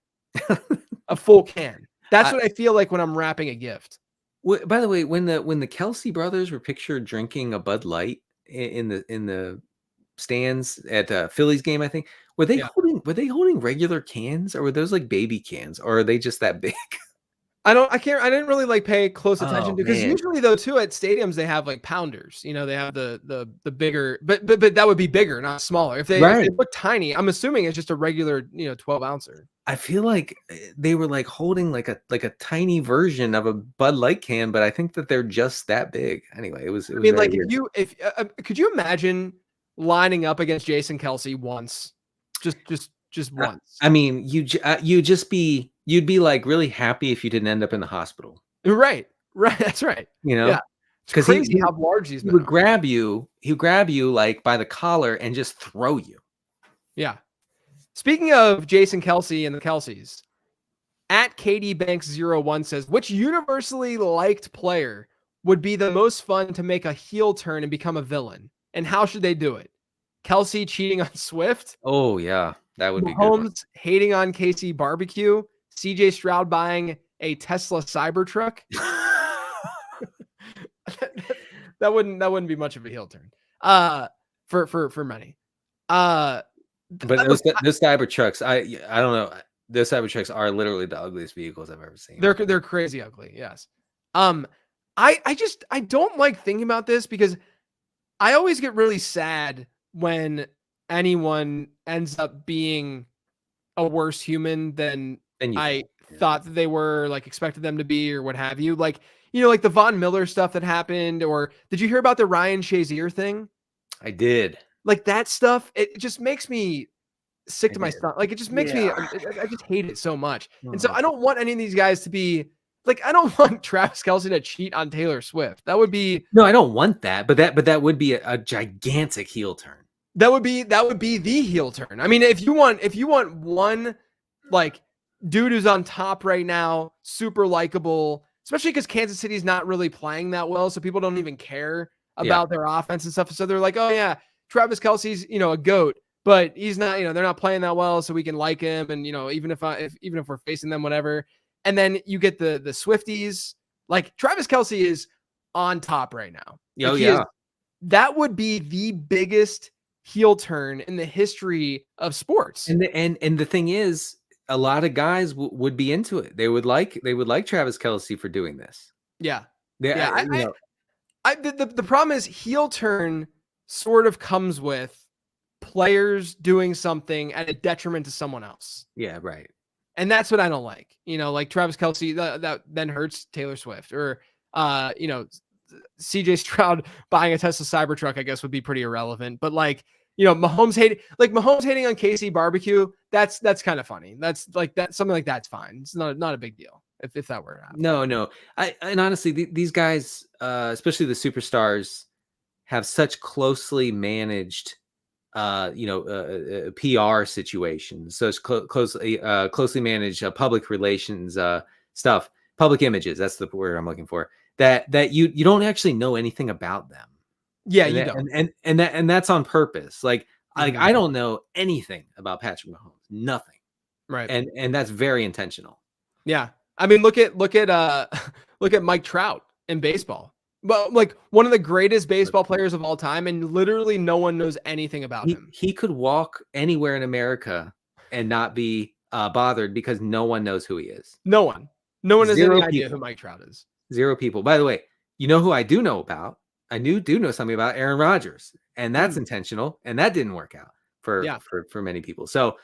a full can. That's what I feel like when I'm wrapping a gift. By the way, when the Kelsey brothers were pictured drinking a Bud Light in the stands at Phillies game, I think were they holding regular cans, or were those like baby cans, or are they just that big? I didn't really like pay close attention to, because usually though too at stadiums they have like pounders. They have the bigger, but that would be bigger, not smaller. If they look tiny, I'm assuming it's just a regular 12 ouncer. I feel like they were like holding like a tiny version of a Bud Light can, but I think that they're just that big. Anyway, it was. I mean, like weird. if could you imagine lining up against Jason Kelsey once, just once? I mean, you'd be like really happy if you didn't end up in the hospital. Right. That's right. Yeah. Because crazy how large these. He would grab you. He'd grab you like by the collar and just throw you. Yeah. Speaking of Jason Kelsey and the Kelseys, at KDBanks01 says, which universally liked player would be the most fun to make a heel turn and become a villain? And how should they do it? Kelsey cheating on Swift? Oh, yeah. That would be good. Mahomes hating on Casey Barbecue? CJ Stroud buying a Tesla Cybertruck? that wouldn't be much of a heel turn. For many. But those Cybertrucks, I don't know. Those Cybertrucks are literally the ugliest vehicles I've ever seen. They're crazy ugly. Yes. I don't like thinking about this, because I always get really sad when anyone ends up being a worse human than I thought that they were, like expected them to be, or what have you. Like, like the Von Miller stuff that happened, or did you hear about the Ryan Shazier thing? I did. Like that stuff, it just makes me sick to my stomach. Like it just makes me, I just hate it so much. And so I don't want any of these guys to be like, I don't want Travis Kelsey to cheat on Taylor Swift. That would be, no, I don't want that, but that would be a gigantic heel turn. That would be the heel turn. I mean, if you want one like dude who's on top right now, super likable, especially because Kansas City's not really playing that well, so people don't even care about their offense and stuff. So they're like, oh yeah, Travis Kelsey's a goat, but he's not. They're not playing that well, so we can like him. And even if we're facing them, whatever. And then you get the Swifties. Like Travis Kelsey is on top right now. Oh yeah, that would be the biggest heel turn in the history of sports. And the thing is, a lot of guys would be into it. They would like Travis Kelsey for doing this. Yeah. The problem is heel turn sort of comes with players doing something at a detriment to someone else. Yeah, right. And that's what I don't like. Like Travis Kelsey, that then hurts Taylor Swift, or CJ Stroud buying a Tesla Cybertruck, I guess would be pretty irrelevant. But like, Mahomes hating on KC barbecue. That's kind of funny. That's like that. Something like that's fine. It's not a big deal if that were to happen. No. And honestly, these guys, especially the superstars, have such closely managed, PR situations. So it's closely managed public relations stuff, public images. That's the word I'm looking for. That you don't actually know anything about them. Yeah, and you that, don't. and that's on purpose. Like I don't know anything about Patrick Mahomes, nothing. Right. And that's very intentional. Yeah. I mean, look at look at Mike Trout in baseball. But like one of the greatest baseball players of all time, and literally no one knows anything about him. He could walk anywhere in America and not be bothered because no one knows who he is. No one has any idea who Mike Trout is. 0 people. By the way, you know who I do know about? I do know something about Aaron Rodgers, and that's intentional, and that didn't work out for many people. So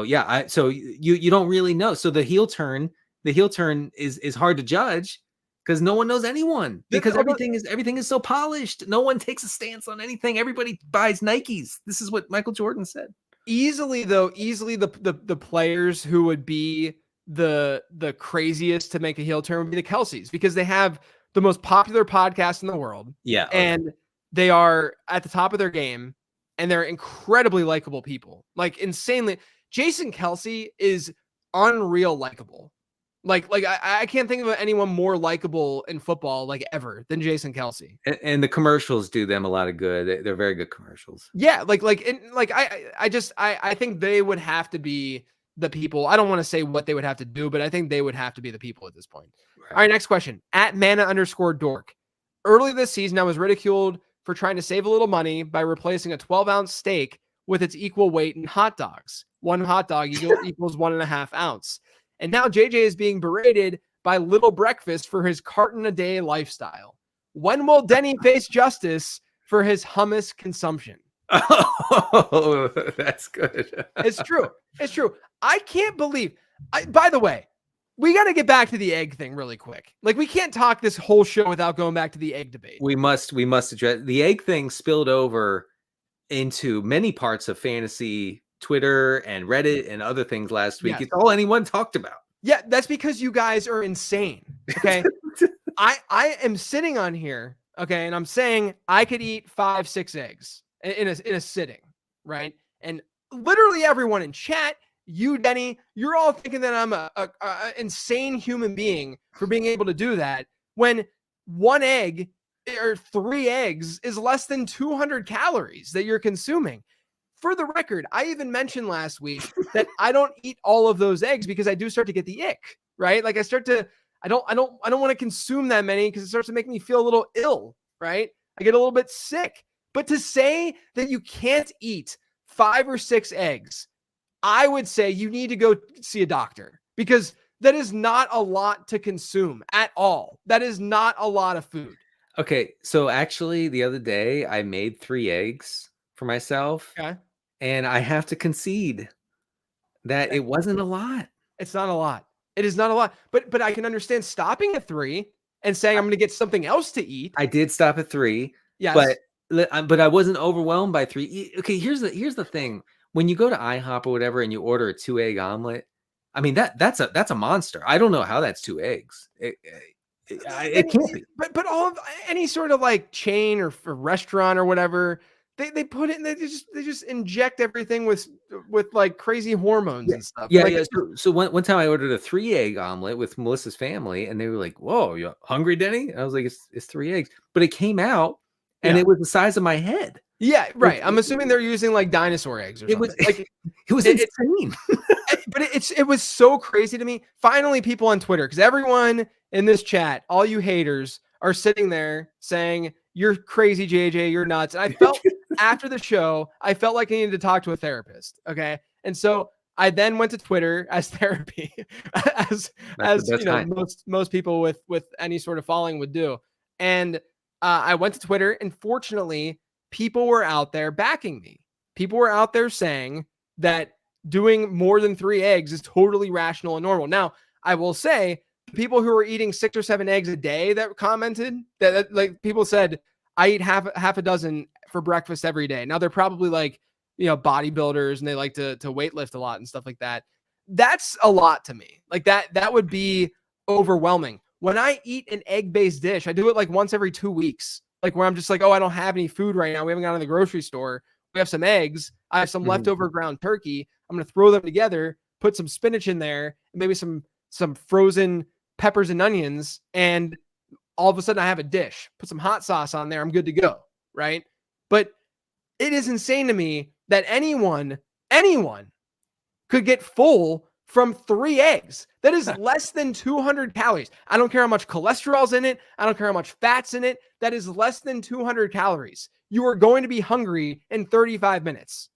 yeah, you don't really know. So the heel turn is hard to judge because no one knows anyone, because everything is so polished. No one takes a stance on anything. Everybody buys Nikes. This is what Michael Jordan said. Easily the players who would be the craziest to make a heel turn would be the Kelseys, because they have the most popular podcast in the world. Yeah. And they are at the top of their game, and they're incredibly likable people. Like insanely. Jason Kelsey is unreal likable. Like I can't think of anyone more likable in football like ever than Jason Kelsey. And the commercials do them a lot of good. They're very good commercials. Yeah, I think they would have to be the people. I don't want to say what they would have to do, but I think they would have to be the people at this point. Right. All right, next question. At Mana_dork. Early this season, I was ridiculed for trying to save a little money by replacing a 12-ounce steak with its equal weight in hot dogs. One hot dog equals 1.5 ounce. And now JJ is being berated by Little Breakfast for his carton-a-day lifestyle. When will Denny face justice for his hummus consumption? Oh, that's good. It's true. I can't believe. By the way, we got to get back to the egg thing really quick. Like, we can't talk this whole show without going back to the egg debate. We must address the egg thing. Spilled over into many parts of fantasy Twitter and Reddit and other things last week. Yes. It's all anyone talked about. Yeah, that's because you guys are insane. Okay. I am sitting on here, okay, and I'm saying I could eat 5-6 eggs in a sitting, right? And literally everyone in chat, you, Denny, you're all thinking that I'm a insane human being for being able to do that, when 1 egg or 3 eggs is less than 200 calories that you're consuming. For the record, I even mentioned last week that I don't eat all of those eggs because I do start to get the ick, right? Like I don't want to consume that many because it starts to make me feel a little ill, right? I get a little bit sick. But to say that you can't eat 5 or 6 eggs, I would say you need to go see a doctor, because that is not a lot to consume at all. That is not a lot of food. Okay, so actually the other day I made 3 eggs for myself. Okay. And I have to concede that it wasn't a lot. It's not a lot. It is not a lot. But I can understand stopping at 3 and saying I'm going to get something else to eat. I did stop at 3. Yes. But I wasn't overwhelmed by 3. Okay, here's the thing. When you go to IHOP or whatever and you order a 2-egg omelet, I mean that's a monster. I don't know how that's 2 eggs. It can't be. But all of any sort of like chain or restaurant or whatever, they put it in, they just inject everything with like crazy hormones and stuff. Yeah, like, yeah. So one time I ordered a 3-egg omelet with Melissa's family, and they were like, "Whoa, you hungry, Denny?" And I was like, "It's 3 eggs," but it came out, and it was the size of my head. Yeah, right. I'm assuming they're using like dinosaur eggs or something. It was insane. But it was so crazy to me. Finally, people on Twitter, because everyone in this chat, all you haters, are sitting there saying, "You're crazy, JJ. You're nuts." And I felt after the show, I felt like I needed to talk to a therapist. Okay, and so I then went to Twitter as therapy, as you know, most people with any sort of following would do. And I went to Twitter, and fortunately, people were out there backing me. People were out there saying that doing more than 3 eggs is totally rational and normal. Now, I will say, the people who are eating 6 or 7 eggs a day that commented, that like people said, I eat half a dozen for breakfast every day. Now they're probably like bodybuilders and they like to weightlift a lot and stuff like that. That's a lot to me. Like that would be overwhelming. When I eat an egg-based dish, I do it like once every 2 weeks. Like where I'm just like, oh, I don't have any food right now. We haven't gone to the grocery store. We have some eggs. I have some leftover ground turkey. I'm going to throw them together, put some spinach in there, and maybe some frozen peppers and onions. And all of a sudden I have a dish, put some hot sauce on there. I'm good to go. Right. But it is insane to me that anyone could get full from 3 eggs. That is less than 200 calories. I don't care how much cholesterol's in it. I don't care how much fat's in it. That is less than 200 calories. You are going to be hungry in 35 minutes.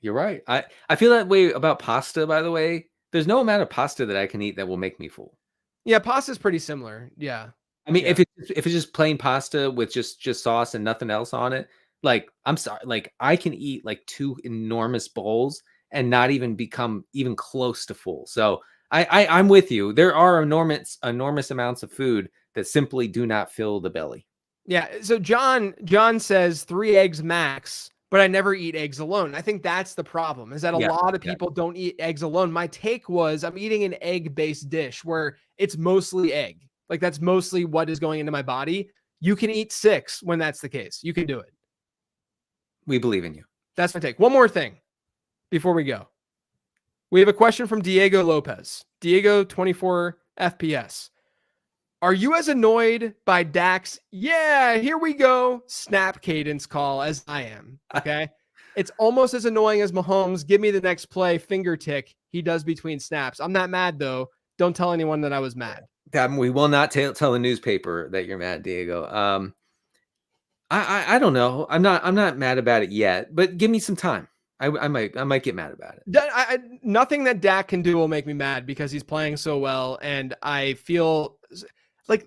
You're right. I feel that way about pasta, by the way. There's no amount of pasta that I can eat that will make me full. Yeah, pasta's pretty similar. Yeah. I mean, if it's just plain pasta with just sauce and nothing else on it, like I'm sorry, like I can eat like 2 enormous bowls and not even become even close to full. So I'm with you. There are enormous amounts of food that simply do not fill the belly. Yeah. So John says 3 eggs max, but I never eat eggs alone. I think that's the problem, is that a lot of people don't eat eggs alone. My take was I'm eating an egg-based dish where it's mostly egg. Like that's mostly what is going into my body. You can eat 6 when that's the case. You can do it. We believe in you. That's my take. One more thing before we go. We have a question from Diego Lopez. Diego, 24 FPS. Are you as annoyed by Dak's, yeah, here we go, snap cadence call as I am? Okay. It's almost as annoying as Mahomes, give me the next play, finger tick he does between snaps. I'm not mad though. Don't tell anyone that I was mad. We will not tell the newspaper that you're mad, Diego. I don't know. I'm not mad about it yet, but give me some time. I might get mad about it. Nothing that Dak can do will make me mad because he's playing so well, and I feel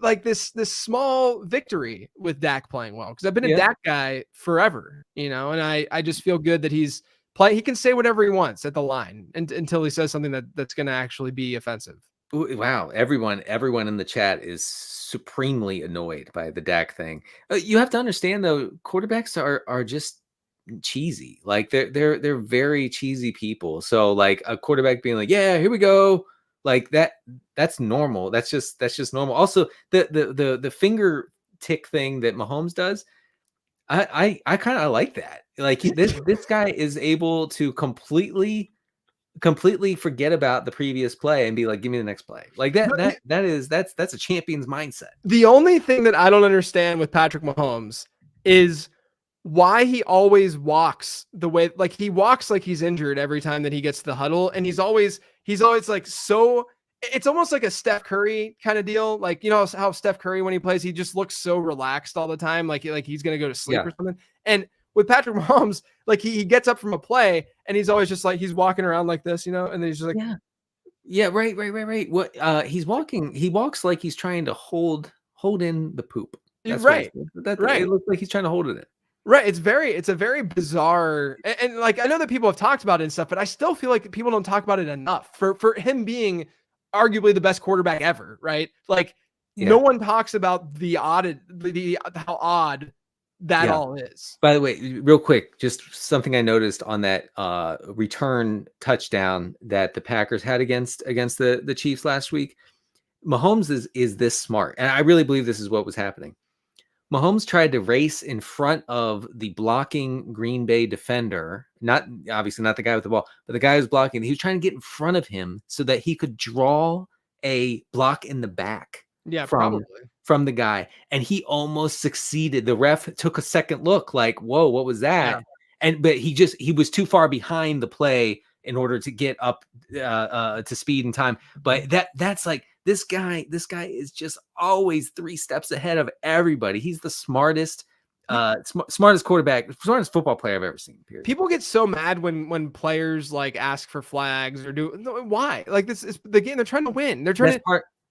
like this small victory with Dak playing well, because I've been a Dak guy forever, and I just feel good that he's playing. He can say whatever he wants at the line until he says something that's going to actually be offensive. Ooh, wow, everyone in the chat is supremely annoyed by the Dak thing. You have to understand though, quarterbacks are just cheesy. Like they're very cheesy people. So like a quarterback being like, yeah, here we go, like that's normal. That's just normal. Also, the finger tick thing that Mahomes does, I kind of like that. Like this guy is able to completely forget about the previous play and be like, give me the next play. Like that's a champion's mindset. The only thing that I don't understand with Patrick Mahomes is why he always walks the way, like he walks like he's injured every time that he gets to the huddle. And he's always like, so it's almost like a Steph Curry kind of deal. Like, how Steph Curry, when he plays, he just looks so relaxed all the time. Like he's going to go to sleep or something. And with Patrick Mahomes, like he gets up from a play and he's always just like, he's walking around like this, and then he's just like, yeah, right. What he walks like he's trying to hold in the poop. That's right. It looks like he's trying to hold it in. Right. It's a very bizarre, and like, I know that people have talked about it and stuff, but I still feel like people don't talk about it enough for him being arguably the best quarterback ever. Right. Like no one talks about how odd that all is. By the way, real quick, just something I noticed on that return touchdown that the Packers had against the Chiefs last week. Mahomes is this smart, and I really believe this is what was happening. Mahomes tried to race in front of the blocking Green Bay defender, obviously not the guy with the ball, but the guy who's blocking. He was trying to get in front of him so that he could draw a block in the back. Yeah, probably from the guy, and he almost succeeded. The ref took a second look, like, "Whoa, what was that?" But he was too far behind the play in order to get up to speed and time. But that's like this guy is just always 3 steps ahead of everybody. He's the smartest quarterback, smartest football player I've ever seen. Period. People get so mad when players like ask for flags or why? Like this is the game. They're trying to win. They're trying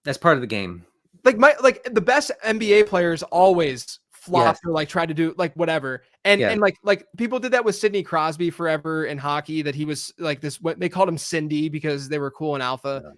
that's part of the game. Like the best NBA players always flop or like try to do like whatever. And like people did that with Sidney Crosby forever in hockey, that he was like this, what they called him Cindy because they were cool in alpha.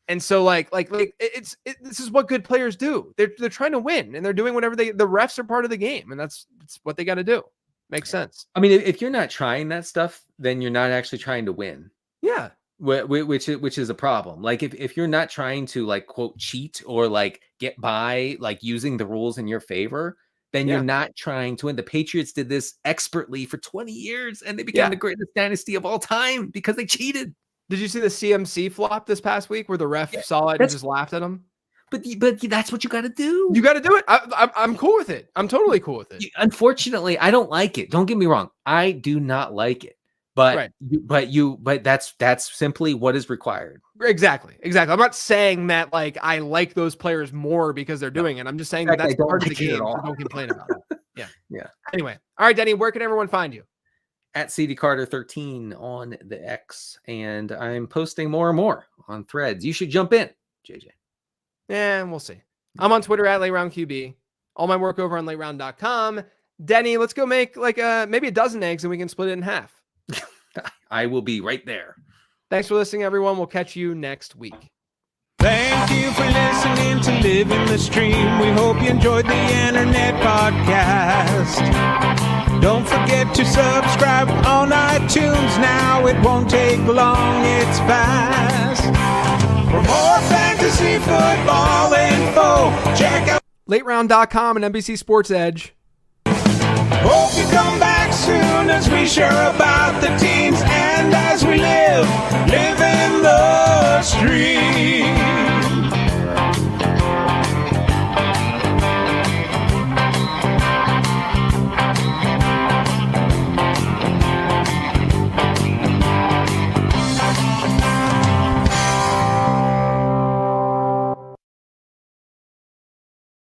And so like this is what good players do. They're trying to win, and they're doing whatever the refs are part of the game, and that's what they got to do. Makes sense. I mean, if you're not trying that stuff, then you're not actually trying to win. Yeah. Which is a problem. Like if you're not trying to like quote cheat or like get by like using the rules in your favor, then you're not trying to win. The Patriots did this expertly for 20 years and they became the greatest dynasty of all time because they cheated. Did you see the CMC flop this past week where the ref saw it and just laughed at him? But that's what you got to do. You got to do it. I'm cool with it. I'm totally cool with it. Unfortunately, I don't like it. Don't get me wrong. I do not like it. But that's simply what is required. Exactly. I'm not saying that like I like those players more because they're doing it. I'm just saying that's part of the game. So don't complain about it. Yeah. Anyway, all right, Denny, where can everyone find you? At CDCarter13 on the X, and I'm posting more and more on Threads. You should jump in, JJ. Yeah, we'll see. I'm on Twitter at LateRoundQB. All my work over on LateRound.com. Denny, let's go make like maybe a dozen eggs and we can split it in half. I will be right there. Thanks for listening, everyone. We'll catch you next week. Thank you for listening to Living the Stream. We hope you enjoyed the internet podcast. Don't forget to subscribe on iTunes now. It won't take long, it's fast. For more fantasy football info, check out LateRound.com and NBC Sports Edge. Hope you come back soon as we share about the teams